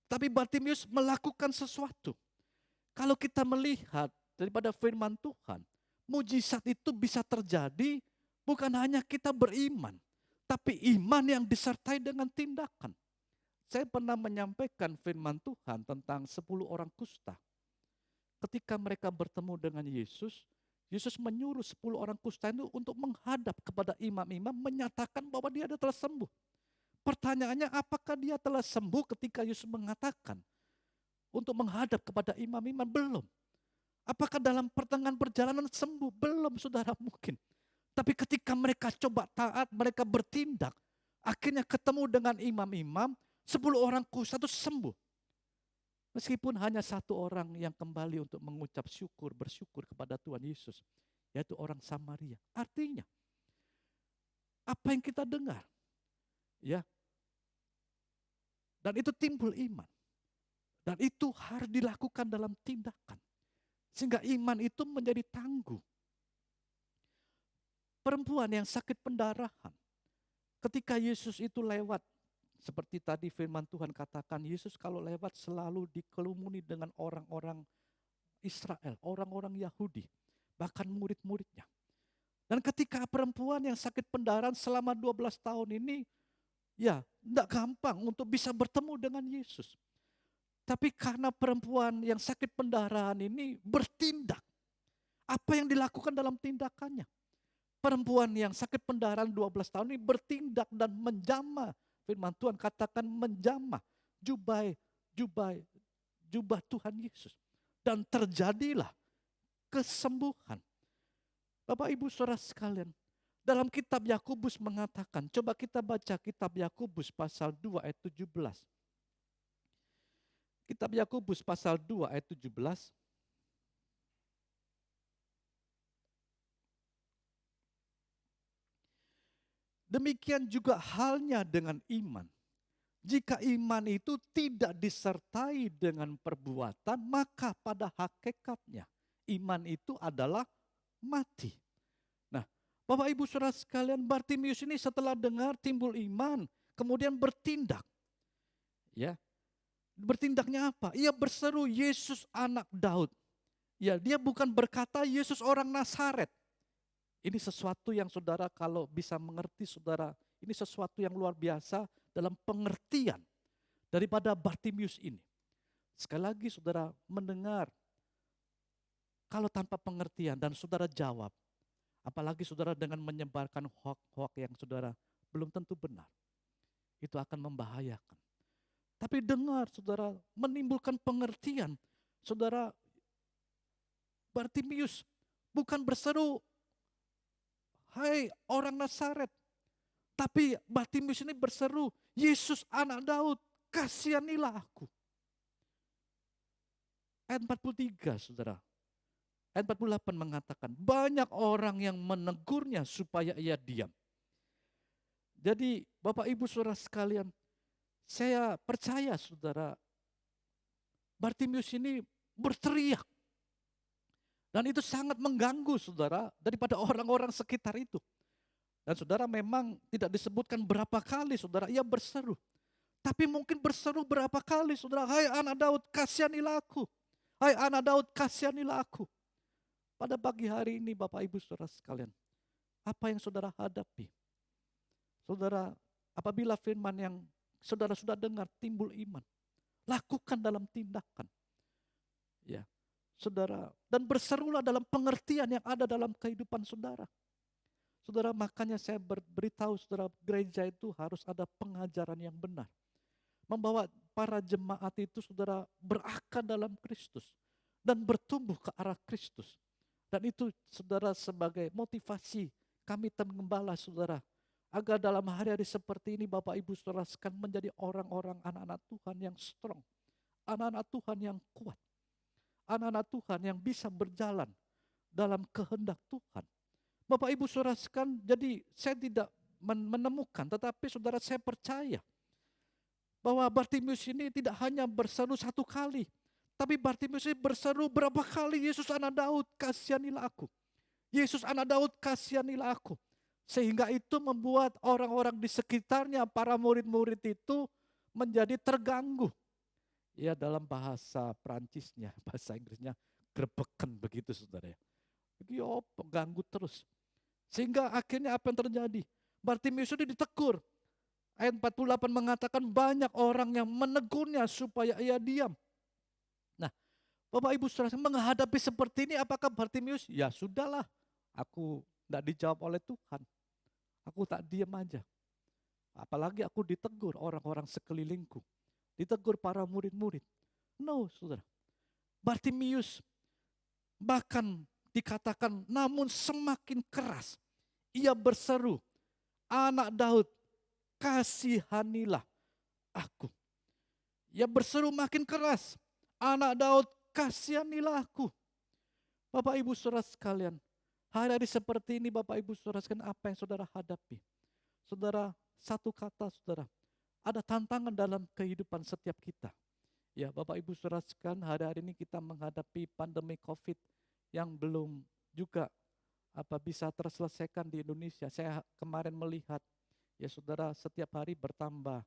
Tapi Bartimius melakukan sesuatu. Kalau kita melihat daripada firman Tuhan, mujizat itu bisa terjadi bukan hanya kita beriman, tapi iman yang disertai dengan tindakan. Saya pernah menyampaikan firman Tuhan tentang 10 orang kusta. Ketika mereka bertemu dengan Yesus, Yesus menyuruh 10 orang kusta itu untuk menghadap kepada imam-imam, menyatakan bahwa dia telah sembuh. Pertanyaannya, apakah dia telah sembuh ketika Yesus mengatakan untuk menghadap kepada imam-imam? Belum. Apakah dalam pertengahan perjalanan sembuh? Belum, saudara, mungkin. Tapi ketika mereka coba taat, mereka bertindak, akhirnya ketemu dengan imam-imam, 10 orang kusta itu sembuh. Meskipun hanya 1 orang yang kembali untuk mengucap syukur, bersyukur kepada Tuhan Yesus, yaitu orang Samaria. Artinya, apa yang kita dengar, ya, dan itu timbul iman. Dan itu harus dilakukan dalam tindakan. Sehingga iman itu menjadi tangguh. Perempuan yang sakit pendarahan, ketika Yesus itu lewat, seperti tadi firman Tuhan katakan, Yesus kalau lewat selalu dikelumuni dengan orang-orang Israel, orang-orang Yahudi, bahkan murid-muridnya. Dan ketika perempuan yang sakit pendarahan selama 12 tahun ini, ya tidak gampang untuk bisa bertemu dengan Yesus. Tapi karena perempuan yang sakit pendarahan ini bertindak, apa yang dilakukan dalam tindakannya? Perempuan yang sakit pendarahan 12 tahun ini bertindak dan menjamah. Firman Tuhan katakan menjamah jubah Tuhan Yesus. Dan terjadilah kesembuhan. Bapak Ibu Saudara sekalian, dalam kitab Yakobus mengatakan, coba kita baca kitab Yakobus pasal 2 ayat 17. Kitab Yakobus pasal 2 ayat 17. Demikian juga halnya dengan iman. Jika iman itu tidak disertai dengan perbuatan, maka pada hakikatnya iman itu adalah mati. Nah, Bapak Ibu Saudara sekalian, Bartimius ini setelah dengar timbul iman, kemudian bertindak. Ya. Bertindaknya apa? Ia berseru, Yesus anak Daud. Ya, dia bukan berkata Yesus orang Nazaret. Ini sesuatu yang saudara kalau bisa mengerti saudara, ini sesuatu yang luar biasa dalam pengertian daripada Bartimius ini. Sekali lagi saudara mendengar, kalau tanpa pengertian dan saudara jawab, apalagi saudara dengan menyebarkan hoak-hoak yang saudara belum tentu benar, itu akan membahayakan. Tapi dengar saudara, menimbulkan pengertian, saudara Bartimius bukan berseru, hai orang Nazaret. Tapi Bartimius ini berseru, Yesus anak Daud, kasihanilah aku. Ayat 43 saudara. Ayat 48 mengatakan, banyak orang yang menegurnya supaya ia diam. Jadi Bapak Ibu Saudara sekalian, saya percaya saudara, Bartimius ini berteriak. Dan itu sangat mengganggu saudara daripada orang-orang sekitar itu. Dan saudara memang tidak disebutkan berapa kali saudara ia berseru. Tapi mungkin berseru berapa kali saudara, hai anak Daud kasihanilah aku. Hai anak Daud kasihanilah aku. Pada pagi hari ini Bapak Ibu Saudara sekalian, apa yang saudara hadapi? Saudara, apabila firman yang saudara sudah dengar timbul iman, lakukan dalam tindakan. Ya, saudara, dan berserulah dalam pengertian yang ada dalam kehidupan saudara. Saudara, makanya saya beritahu saudara, gereja itu harus ada pengajaran yang benar. Membawa para jemaat itu saudara berakar dalam Kristus dan bertumbuh ke arah Kristus. Dan itu saudara sebagai motivasi kami gembala saudara, agar dalam hari-hari seperti ini Bapak Ibu Saudara sekalian menjadi orang-orang anak-anak Tuhan yang strong, anak-anak Tuhan yang kuat, anak-anak Tuhan yang bisa berjalan dalam kehendak Tuhan. Bapak Ibu Saudara sekalian, jadi saya tidak menemukan, tetapi saudara saya percaya bahwa Bartimius ini tidak hanya berseru satu kali, tapi Bartimius ini berseru berapa kali, Yesus anak Daud, kasihanilah aku. Yesus anak Daud, kasihanilah aku. Sehingga itu membuat orang-orang di sekitarnya, para murid-murid itu menjadi terganggu. Ya dalam bahasa Perancisnya, bahasa Inggrisnya grebekan begitu saudara ya. Yo, ganggu terus. Sehingga akhirnya apa yang terjadi? Bartimius itu ditegur. Ayat 48 mengatakan banyak orang yang menegurnya supaya ia diam. Nah, Bapak Ibu Saudara menghadapi seperti ini, apakah Bartimius? Ya sudahlah, aku tidak dijawab oleh Tuhan. Aku tak diam aja. Apalagi aku ditegur orang-orang sekelilingku. Ditegur para murid-murid. No, saudara. Bartimius bahkan dikatakan namun semakin keras. Ia berseru, anak Daud, kasihanilah aku. Ia berseru makin keras, anak Daud, kasihanilah aku. Bapak Ibu Saudara sekalian, hari-hari seperti ini Bapak Ibu Saudara sekalian, apa yang saudara hadapi? Saudara, satu kata saudara, ada tantangan dalam kehidupan setiap kita. Ya Bapak Ibu Saudara sekalian, hari-hari ini kita menghadapi pandemi COVID yang belum juga bisa terselesaikan di Indonesia. Saya kemarin melihat, ya saudara, setiap hari bertambah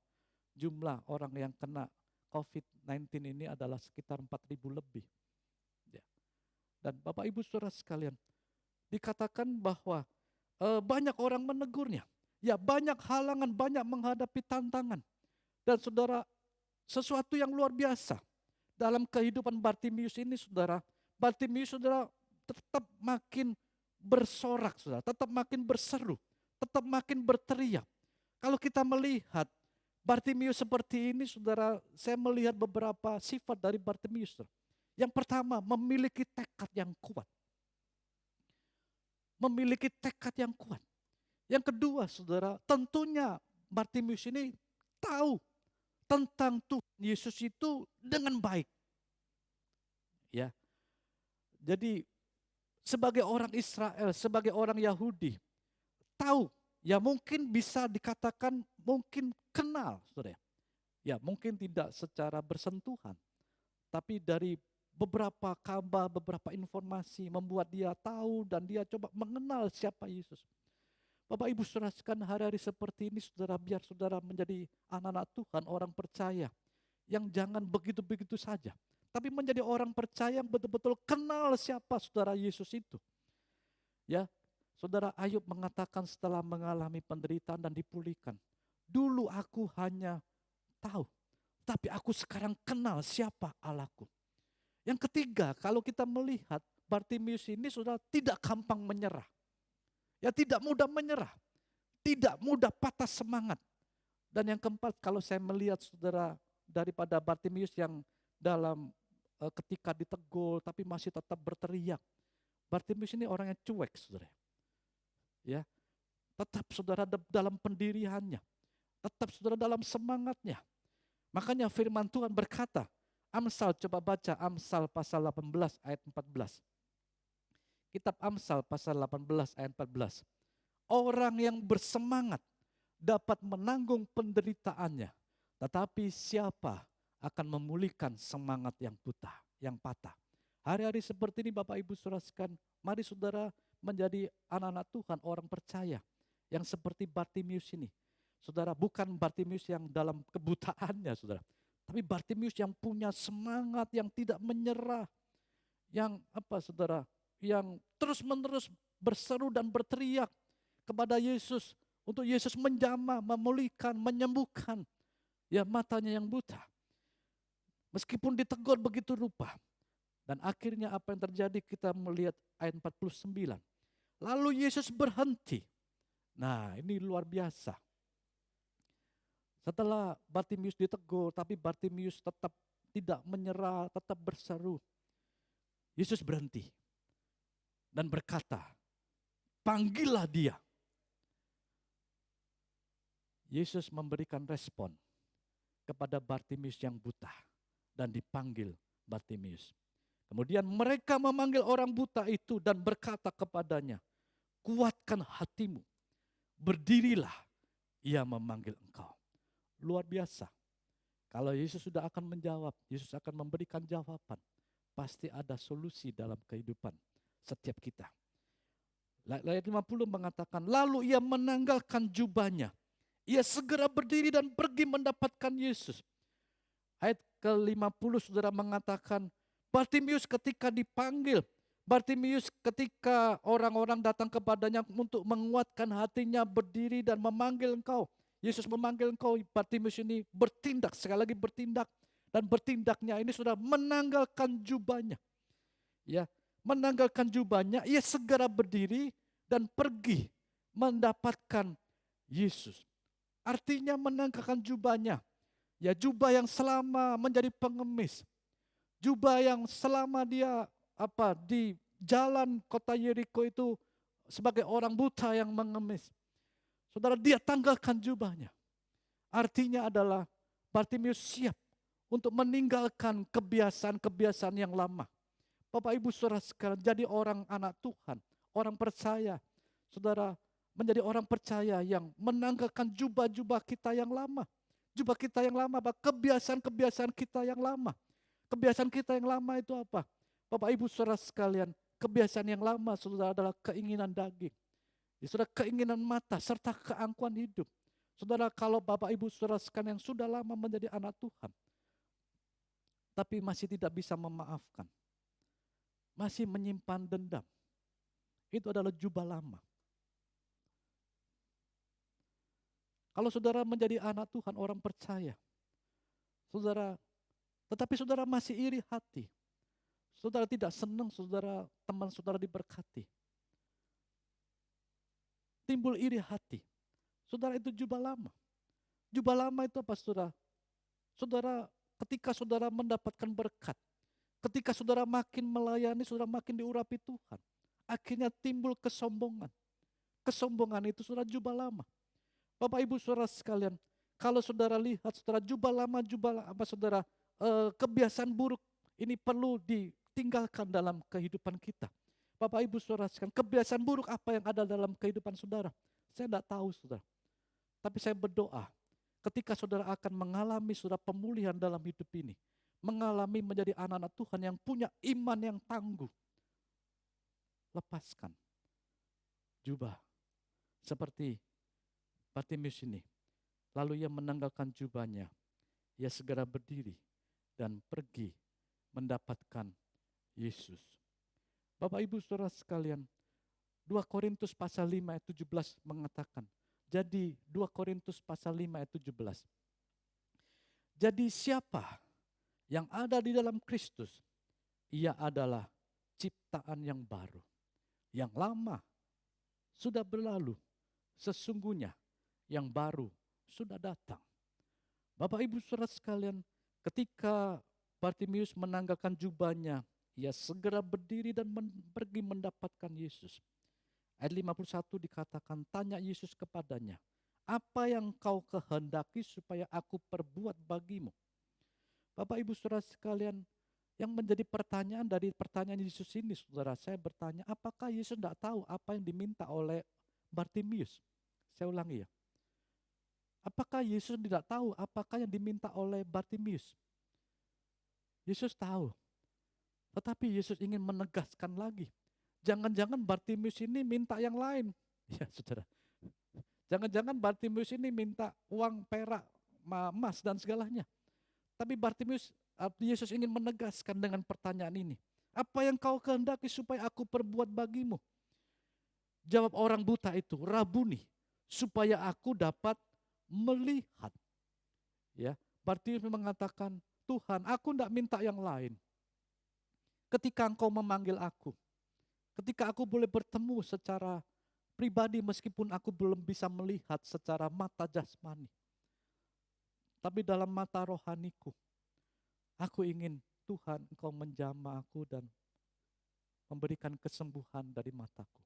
jumlah orang yang kena COVID-19 ini adalah sekitar 4.000 lebih. Ya. Dan Bapak Ibu Saudara sekalian, dikatakan bahwa banyak orang menegurnya. Ya banyak halangan, banyak menghadapi tantangan. Dan saudara, sesuatu yang luar biasa dalam kehidupan Bartimius ini saudara. Bartimius saudara tetap makin bersorak saudara, tetap makin berseru, tetap makin berteriak. Kalau kita melihat Bartimius seperti ini saudara, saya melihat beberapa sifat dari Bartimius. Yang pertama, memiliki tekad yang kuat. Memiliki tekad yang kuat. Yang kedua saudara, tentunya Bartimius ini tahu tentang Tuhan Yesus itu dengan baik. Ya. Jadi sebagai orang Israel, sebagai orang Yahudi, tahu, ya mungkin bisa dikatakan mungkin kenal, saudara. Ya mungkin tidak secara bersentuhan, tapi dari beberapa kabar, beberapa informasi membuat dia tahu dan dia coba mengenal siapa Yesus. Bapak Ibu Saudara sekalian, hari-hari seperti ini saudara, biar saudara menjadi anak-anak Tuhan, orang percaya, yang jangan begitu-begitu saja, tapi menjadi orang percaya yang betul-betul kenal siapa saudara Yesus itu. Ya, saudara Ayub mengatakan setelah mengalami penderitaan dan dipulihkan, dulu aku hanya tahu, tapi aku sekarang kenal siapa Allahku. Yang ketiga, kalau kita melihat Bartimius ini saudara tidak gampang menyerah. Ya tidak mudah menyerah, tidak mudah patah semangat. Dan yang keempat, kalau saya melihat saudara daripada Bartimius yang dalam ketika ditegur tapi masih tetap berteriak. Bartimius ini orang yang cuek saudara. Ya, tetap saudara dalam pendiriannya, tetap saudara dalam semangatnya. Makanya firman Tuhan berkata, Amsal, coba baca Amsal pasal 18 ayat 14. Kitab Amsal pasal 18 ayat 14. Orang yang bersemangat dapat menanggung penderitaannya, tetapi siapa akan memulihkan semangat yang buta, yang patah. Hari-hari seperti ini Bapak Ibu Saudara sekalian, mari saudara menjadi anak-anak Tuhan, orang percaya yang seperti Bartimius ini. Saudara, bukan Bartimius yang dalam kebutaannya saudara, tapi Bartimius yang punya semangat, yang tidak menyerah, yang saudara, yang terus-menerus berseru dan berteriak kepada Yesus untuk Yesus menjamah, memulihkan, menyembuhkan ya matanya yang buta. Meskipun ditegur begitu rupa. Dan akhirnya apa yang terjadi, kita melihat ayat 49. Lalu Yesus berhenti. Nah, ini luar biasa. Setelah Bartimius ditegur, tapi Bartimius tetap tidak menyerah, tetap berseru. Yesus berhenti dan berkata, panggillah dia. Yesus memberikan respon kepada Bartimius yang buta dan dipanggil Bartimius. Kemudian mereka memanggil orang buta itu dan berkata kepadanya, kuatkan hatimu, berdirilah, ia memanggil engkau. Luar biasa. Kalau Yesus sudah akan menjawab, Yesus akan memberikan jawaban. Pasti ada solusi dalam kehidupan setiap kita. Ayat 50 mengatakan, lalu ia menanggalkan jubahnya. Ia segera berdiri dan pergi mendapatkan Yesus. Ayat ke-50 saudara mengatakan, Bartimius ketika dipanggil, Bartimius ketika orang-orang datang kepadanya untuk menguatkan hatinya berdiri dan memanggil engkau. Yesus memanggil engkau, Bartimius ini bertindak, sekali lagi bertindak. Dan bertindaknya ini sudah menanggalkan jubahnya. Ya, menanggalkan jubahnya, ia segera berdiri dan pergi mendapatkan Yesus. Artinya menanggalkan jubahnya. Ya, jubah yang selama menjadi pengemis. Jubah yang selama dia di jalan kota Yeriko itu sebagai orang buta yang mengemis. Saudara, dia tanggalkan jubahnya. Artinya adalah Bartimius siap untuk meninggalkan kebiasaan-kebiasaan yang lama. Bapak Ibu Saudara sekalian, jadi orang anak Tuhan, orang percaya. Saudara, menjadi orang percaya yang menanggalkan jubah-jubah kita yang lama. Jubah kita yang lama, kebiasaan-kebiasaan kita yang lama. Kebiasaan kita yang lama itu apa? Bapak Ibu Saudara sekalian, kebiasaan yang lama saudara adalah keinginan daging. Saudara, keinginan mata serta keangkuhan hidup. Saudara, kalau Bapak Ibu Saudara sekalian yang sudah lama menjadi anak Tuhan, tapi masih tidak bisa memaafkan, masih menyimpan dendam, itu adalah jubah lama. Kalau saudara menjadi anak Tuhan, orang percaya, saudara, tetapi saudara masih iri hati, saudara tidak senang saudara, teman saudara diberkati, timbul iri hati, saudara, itu jubah lama. Jubah lama itu apa saudara? Saudara, ketika saudara mendapatkan berkat, ketika saudara makin melayani, saudara makin diurapi Tuhan, akhirnya timbul kesombongan. Kesombongan itu saudara jubah lama. Bapak Ibu Saudara sekalian, kalau saudara lihat saudara, jubah lama saudara, kebiasaan buruk ini perlu ditinggalkan dalam kehidupan kita. Bapak Ibu Saudara sekalian, kebiasaan buruk apa yang ada dalam kehidupan saudara? Saya tidak tahu saudara. Tapi saya berdoa, ketika saudara akan mengalami saudara pemulihan dalam hidup ini, mengalami menjadi anak-anak Tuhan yang punya iman yang tangguh, lepaskan jubah seperti Bartimius ini. Lalu ia menanggalkan jubahnya, ia segera berdiri dan pergi mendapatkan Yesus. Bapak Ibu Saudara sekalian, 2 Korintus pasal 5 ayat 17 mengatakan, jadi 2 Korintus pasal 5 ayat 17. Jadi siapa yang ada di dalam Kristus, ia adalah ciptaan yang baru. Yang lama sudah berlalu, sesungguhnya yang baru sudah datang. Bapak Ibu Saudara sekalian, ketika Bartimius menanggalkan jubahnya, ia segera berdiri dan pergi mendapatkan Yesus. Ayat 51 dikatakan, tanya Yesus kepadanya, apa yang kau kehendaki supaya aku perbuat bagimu? Bapak Ibu Saudara sekalian, yang menjadi pertanyaan dari pertanyaan Yesus ini, saudara, saya bertanya, apakah Yesus tidak tahu apa yang diminta oleh Bartimius? Saya ulangi ya. Apakah Yesus tidak tahu apakah yang diminta oleh Bartimius? Yesus tahu. Tetapi Yesus ingin menegaskan lagi. Jangan-jangan Bartimius ini minta yang lain. Ya saudara. Jangan-jangan Bartimius ini minta uang, perak, emas dan segalanya. Tapi Yesus ingin menegaskan dengan pertanyaan ini. Apa yang kau kehendaki supaya aku perbuat bagimu? Jawab orang buta itu, Rabuni, supaya aku dapat melihat. Ya, Bartimius mengatakan, Tuhan, aku tidak minta yang lain. Ketika engkau memanggil aku, ketika aku boleh bertemu secara pribadi meskipun aku belum bisa melihat secara mata jasmani, tapi dalam mata rohaniku, aku ingin Tuhan engkau menjamah aku dan memberikan kesembuhan dari mataku.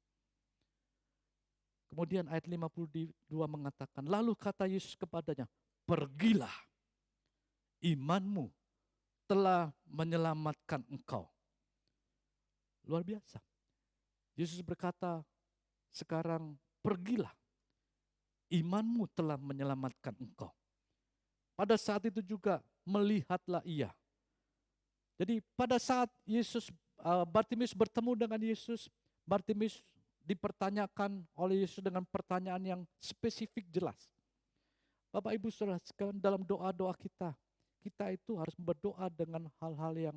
Kemudian ayat 52 mengatakan, lalu kata Yesus kepadanya, pergilah, imanmu telah menyelamatkan engkau. Luar biasa. Yesus berkata, sekarang pergilah, imanmu telah menyelamatkan engkau. Pada saat itu juga melihatlah ia. Jadi pada saat Bartimeus bertemu dengan Yesus, Bartimeus dipertanyakan oleh Yesus dengan pertanyaan yang spesifik jelas. Bapak Ibu Saudara sekalian, dalam doa-doa kita itu harus berdoa dengan hal-hal yang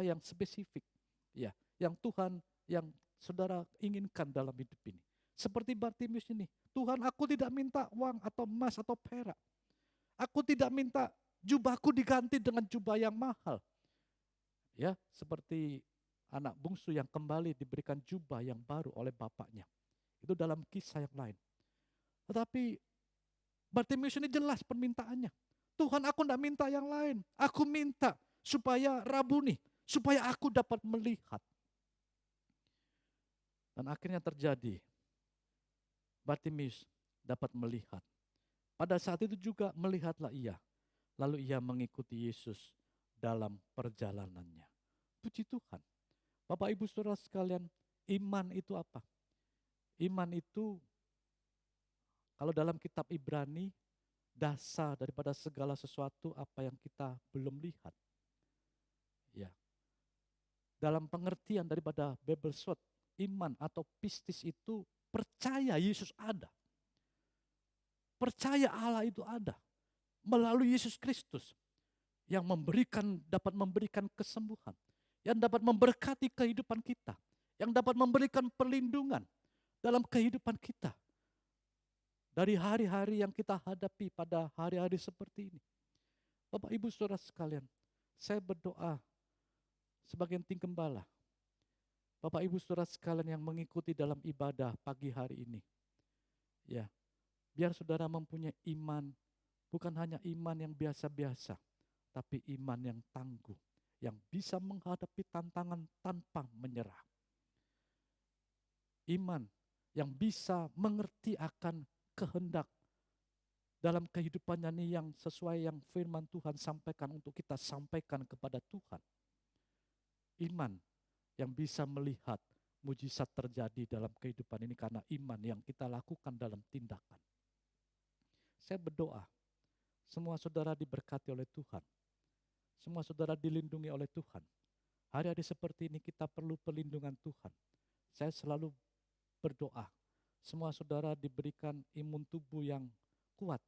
yang spesifik. Ya, yang Tuhan, yang saudara inginkan dalam hidup ini. Seperti Bartimeus ini, Tuhan, aku tidak minta uang atau emas atau perak. Aku tidak minta jubahku diganti dengan jubah yang mahal. Ya, seperti anak bungsu yang kembali diberikan jubah yang baru oleh bapaknya. Itu dalam kisah yang lain. Tetapi Bartimeus ini jelas permintaannya. Tuhan, aku tidak minta yang lain. Aku minta supaya rabuni, supaya aku dapat melihat. Dan akhirnya terjadi. Bartimeus dapat melihat. Pada saat itu juga melihatlah ia. Lalu ia mengikuti Yesus dalam perjalanannya. Puji Tuhan. Bapak Ibu Saudara sekalian, iman itu apa? Iman itu, kalau dalam kitab Ibrani, dasar daripada segala sesuatu apa yang kita belum lihat. Ya. Dalam pengertian daripada Bible Sword, iman atau pistis itu percaya Yesus ada. Percaya Allah itu ada. Melalui Yesus Kristus yang dapat memberikan kesembuhan, yang dapat memberkati kehidupan kita, yang dapat memberikan perlindungan dalam kehidupan kita. Dari hari-hari yang kita hadapi pada hari-hari seperti ini. Bapak Ibu Saudara sekalian, saya berdoa sebagai tim gembala. Bapak Ibu Saudara sekalian yang mengikuti dalam ibadah pagi hari ini. Ya, biar saudara mempunyai iman, bukan hanya iman yang biasa-biasa, tapi iman yang tangguh, yang bisa menghadapi tantangan tanpa menyerah. Iman yang bisa mengerti akan kehendak dalam kehidupannya ini yang sesuai yang firman Tuhan sampaikan untuk kita sampaikan kepada Tuhan. Iman yang bisa melihat mujizat terjadi dalam kehidupan ini karena iman yang kita lakukan dalam tindakan. Saya berdoa, semua saudara diberkati oleh Tuhan. Semua saudara dilindungi oleh Tuhan. Hari-hari seperti ini kita perlu perlindungan Tuhan. Saya selalu berdoa, semua saudara diberikan imun tubuh yang kuat,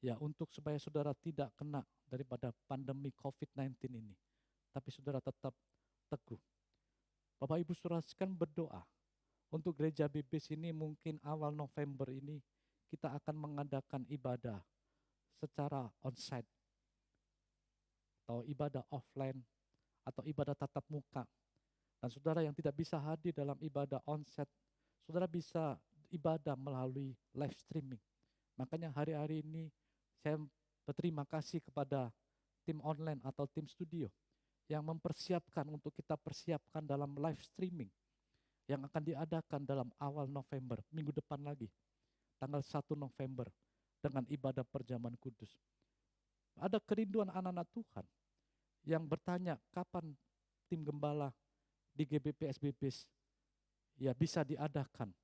ya, untuk supaya saudara tidak kena daripada pandemi COVID-19 ini. Tapi saudara tetap teguh. Bapak Ibu Saudara sekalian berdoa untuk gereja Bibis ini mungkin awal November ini kita akan mengadakan ibadah secara onsite atau ibadah offline atau ibadah tatap muka. Dan saudara yang tidak bisa hadir dalam ibadah onsite, saudara bisa ibadah melalui live streaming. Makanya hari-hari ini saya berterima kasih kepada tim online atau tim studio yang mempersiapkan untuk kita persiapkan dalam live streaming yang akan diadakan dalam awal November, minggu depan lagi, tanggal 1 November, dengan ibadah perjamuan kudus. Ada kerinduan anak-anak Tuhan yang bertanya kapan tim gembala di GBP SBBs ya bisa diadakan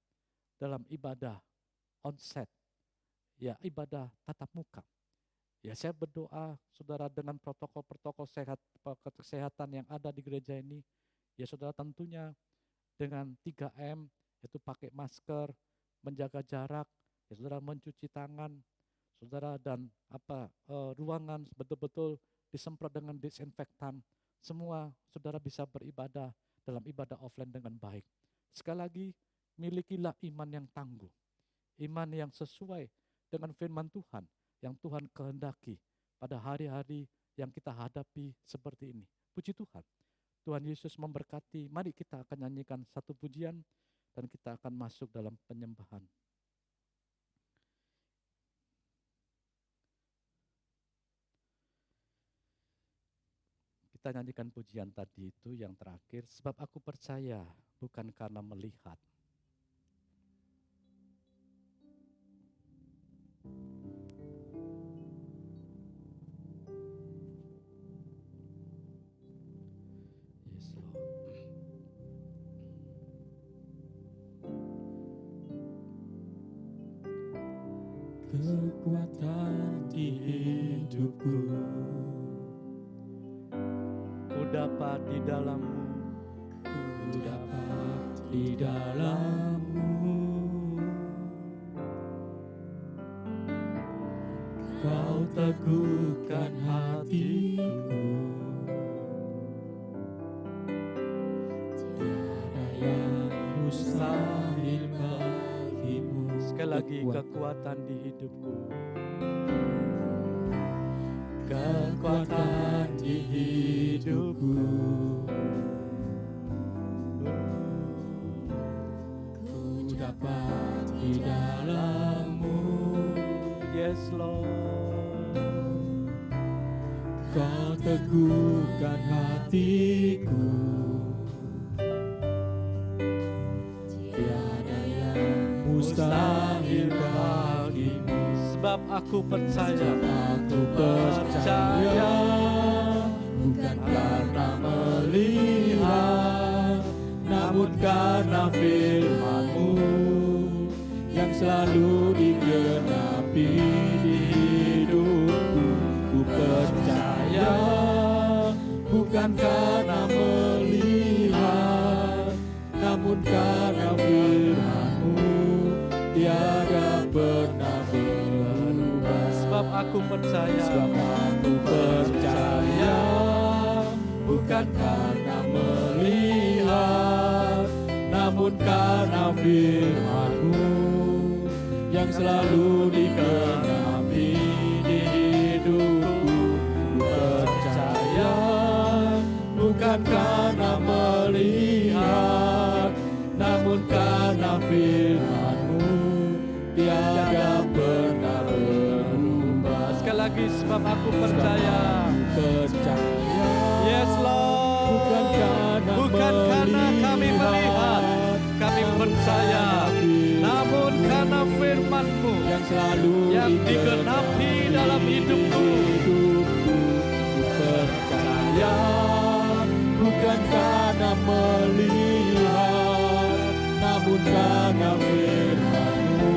dalam ibadah onsite, ya ibadah tatap muka. Ya saya berdoa saudara dengan protokol-protokol kesehatan yang ada di gereja ini, ya saudara tentunya dengan 3M, yaitu pakai masker, menjaga jarak, ya saudara mencuci tangan, saudara dan ruangan betul-betul disemprot dengan disinfektan. Semua saudara bisa beribadah dalam ibadah offline dengan baik. Sekali lagi, milikilah iman yang tangguh, iman yang sesuai dengan firman Tuhan yang Tuhan kehendaki pada hari-hari yang kita hadapi seperti ini. Puji Tuhan. Tuhan Yesus memberkati. Mari kita akan nyanyikan satu pujian dan kita akan masuk dalam penyembahan. Kita nyanyikan pujian tadi itu yang terakhir, sebab aku percaya bukan karena melihat. Yes, Lord. Kekuatan di hidupku dapat di dalam-Mu. Ku dapat di dalam-Mu. Kau teguhkan hatiku. Tiada yang mustahil bagimu. Sekali lagi, kekuatan di hidupku. Kekuatan di hidupku. Ku dapat di dalam-Mu. Yes Lord. Kau teguhkan hatiku. Tiada yang mustahil bagimu. Sebab aku percaya, Aku percaya, bukan karena melihat, namun karena firman-Mu yang selalu digenapi di hidupku. Ku percaya, bukan karena melihat, namun karena firman-Mu tiada pernah berubah. sebab aku percaya, Sebab aku percaya, bukan karena melihat, namun karena firman-Mu yang selalu digenapi di hidupku. Ku percaya, bukan karena melihat, namun karena firman-Mu tiada pernah berubah. sekali lagi, sebab aku percaya. Percaya, Yes Lord. Bukan karena kami melihat, kami percaya, namun karena firman-Mu yang selalu yang digenapi dalam hidupku. Ku percaya, bukan karena melihat, namun karena firman-Mu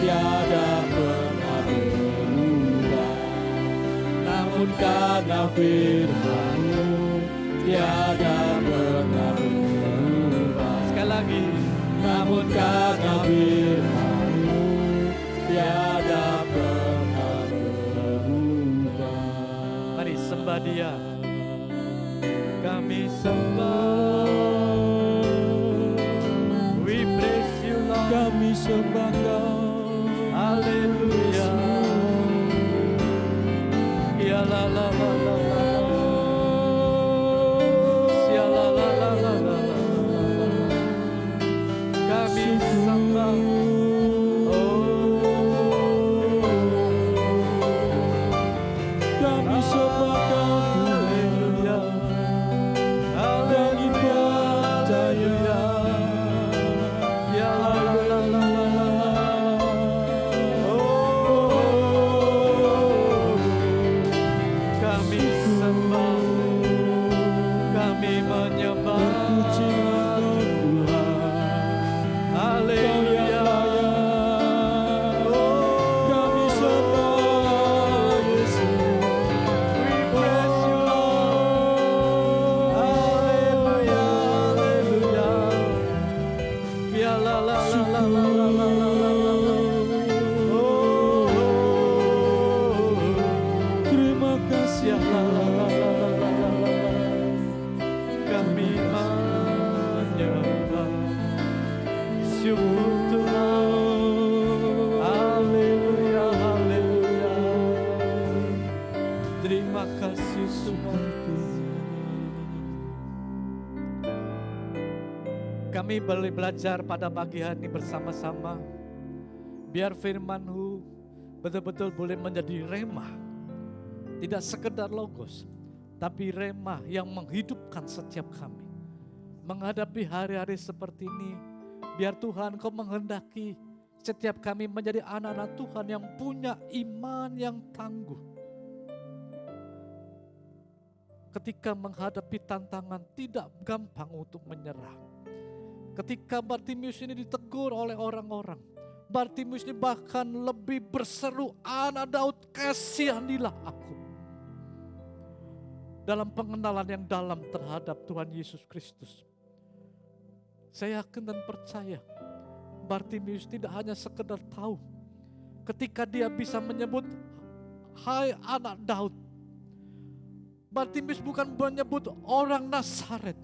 tiada pernah berubah. Namun karena firman-Mu tiada pernah berubah. Sekali lagi, Namun karena firman-Mu tiada pernah berubah. mari sembah Dia. Kami sembah. We praise you Lord. Kami sembah Kau. Haleluya. Ya la la la la la. Ya la la la la la la. Kami sembah. Kami sembah Kau. Haleluya. Kami percaya. Ya la la la la la la. Kami sembah, kami menyembah. Puji Engkau Tuhan. Haleluya. Kami sembah Yesus. We praise you Lord. Haleluya, haleluya. Ya la la la la la la la la la la. Terima kasih Ya la la la la la la la la. Kami menyembah. Syukur Tuhan. Haleluya, haleluya. Terima kasih Tuhan. Kami boleh belajar pada pagi hari ini bersama-sama. Biar firman-Mu betul-betul boleh menjadi rema. Tidak sekedar logos, tapi rema yang menghidupkan setiap kami. Menghadapi hari-hari seperti ini, biar Tuhan Kau menghendaki setiap kami menjadi anak-anak Tuhan yang punya iman yang tangguh. Ketika menghadapi tantangan tidak gampang untuk menyerah. Ketika Bartimius ini ditegur oleh orang-orang, Bartimius ini bahkan lebih berseru, "Anak Daud, kasihanilah aku." dalam pengenalan yang dalam terhadap Tuhan Yesus Kristus. Saya yakin dan percaya Bartimius tidak hanya sekedar tahu ketika dia bisa menyebut, "Hai anak Daud." Bartimius bukan menyebut orang Nazaret,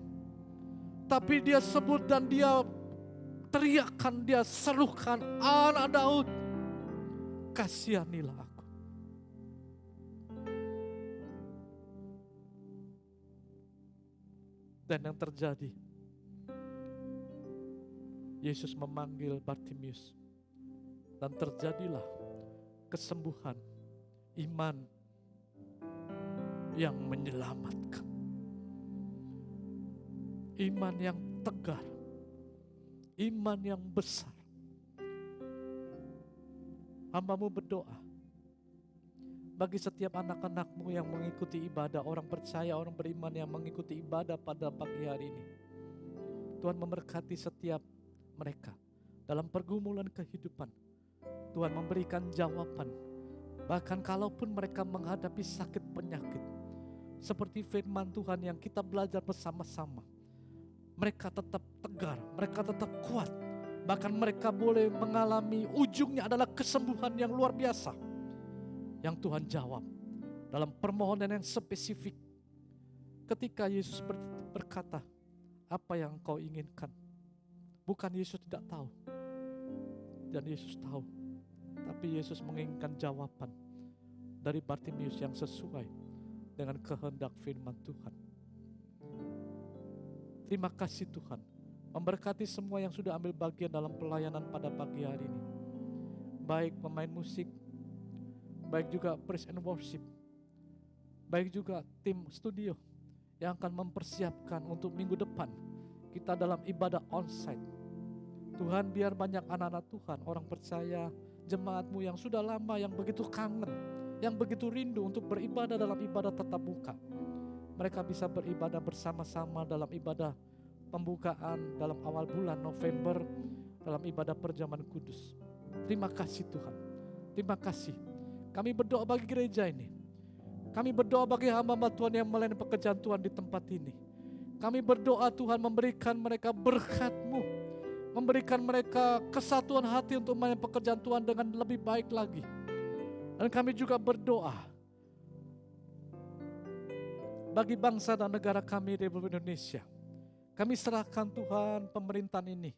tapi dia sebut dan dia teriakkan, dia serukan, "Anak Daud, kasihanilah aku." Dan yang terjadi, Yesus memanggil Bartimius dan terjadilah kesembuhan, iman yang menyelamatkan, iman yang tegar, iman yang besar. Hamba-Mu berdoa bagi setiap anak-anak-Mu yang mengikuti ibadah, orang percaya, orang beriman yang mengikuti ibadah pada pagi hari ini. Tuhan memberkati setiap mereka dalam pergumulan kehidupan. Tuhan memberikan jawaban. Bahkan kalaupun mereka menghadapi sakit penyakit, seperti firman Tuhan yang kita belajar bersama-sama, mereka tetap tegar, mereka tetap kuat. Bahkan mereka boleh mengalami ujungnya adalah kesembuhan yang luar biasa yang Tuhan jawab dalam permohonan yang spesifik. Ketika Yesus berkata, "Apa yang kau inginkan?" Bukan Yesus tidak tahu, dan Yesus tahu, tapi Yesus menginginkan jawaban dari Bartimius yang sesuai dengan kehendak firman Tuhan. Terima kasih Tuhan, memberkati semua yang sudah ambil bagian dalam pelayanan pada pagi hari ini. Baik pemain musik, baik juga praise and worship, baik juga tim studio yang akan mempersiapkan untuk minggu depan kita dalam ibadah onsite. Tuhan, biar banyak anak-anak Tuhan, orang percaya, jemaat-Mu yang sudah lama, yang begitu kangen, yang begitu rindu untuk beribadah dalam ibadah tatap muka. Mereka bisa beribadah bersama-sama dalam ibadah pembukaan dalam awal bulan November, dalam ibadah perjamuan kudus. Terima kasih Tuhan, terima kasih. Kami berdoa bagi gereja ini. Kami berdoa bagi hamba-hamba Tuhan yang melayani pekerjaan Tuhan di tempat ini. Kami berdoa Tuhan memberikan mereka berkat-Mu, memberikan mereka kesatuan hati untuk melayani pekerjaan Tuhan dengan lebih baik lagi. Dan kami juga berdoa bagi bangsa dan negara kami Republik Indonesia. Kami serahkan Tuhan pemerintahan ini,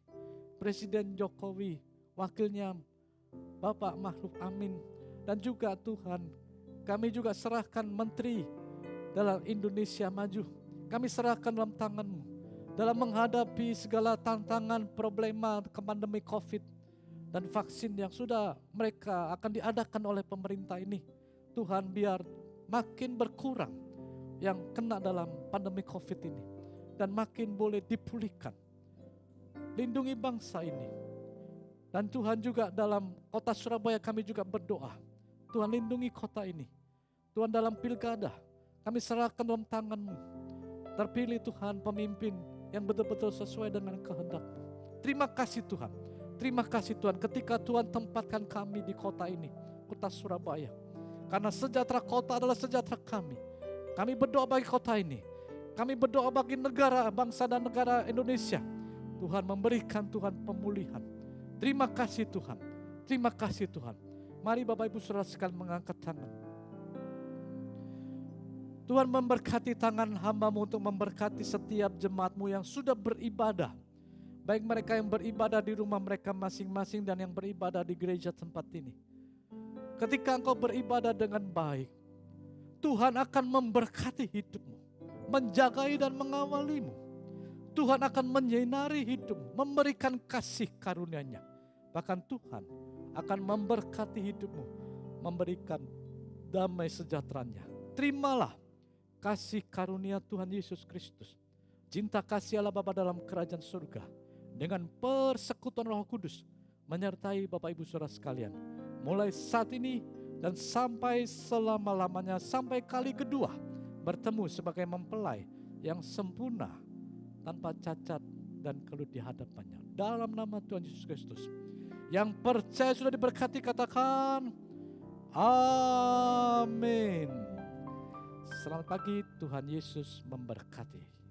Presiden Jokowi, wakilnya Bapak Makhluk Amin, dan juga Tuhan, kami juga serahkan Menteri dalam Indonesia Maju. Kami serahkan dalam tangan-Mu dalam menghadapi segala tantangan, problema pandemi COVID dan vaksin yang sudah mereka akan diadakan oleh pemerintah ini. Tuhan, biar makin berkurang yang kena dalam pandemi COVID ini dan makin boleh dipulihkan. Lindungi bangsa ini. Dan Tuhan juga dalam kota Surabaya kami juga berdoa, Tuhan lindungi kota ini. Tuhan, dalam pilkada kami serahkan dalam tangan-Mu. Terpilih Tuhan pemimpin yang betul-betul sesuai dengan kehendak-Mu. Terima kasih Tuhan. Terima kasih Tuhan ketika Tuhan tempatkan kami di kota ini, kota Surabaya. Karena sejahtera kota adalah sejahtera kami. Kami berdoa bagi kota ini. Kami berdoa bagi negara, bangsa dan negara Indonesia. Tuhan memberikan Tuhan pemulihan. Terima kasih Tuhan. Terima kasih Tuhan. Mari Bapak Ibu Saudara sekalian mengangkat tangan. Tuhan memberkati tangan hamba-Mu untuk memberkati setiap jemaat-Mu yang sudah beribadah. Baik mereka yang beribadah di rumah mereka masing-masing dan yang beribadah di gereja tempat ini. Ketika engkau beribadah dengan baik, Tuhan akan memberkati hidupmu, menjagai dan mengawalimu. Tuhan akan menyinari hidupmu, memberikan kasih karunia-Nya. Bahkan Tuhan akan memberkati hidupmu, memberikan damai sejahtera-Nya. Terimalah kasih karunia Tuhan Yesus Kristus, cinta kasih Allah Bapa dalam kerajaan surga, dengan persekutuan Roh Kudus menyertai Bapak Ibu Saudara sekalian, mulai saat ini dan sampai selama-lamanya, sampai kali kedua bertemu sebagai mempelai yang sempurna, tanpa cacat dan keluh di hadapannya. Dalam nama Tuhan Yesus Kristus, yang percaya sudah diberkati, katakan amin. Selamat pagi, Tuhan Yesus memberkati.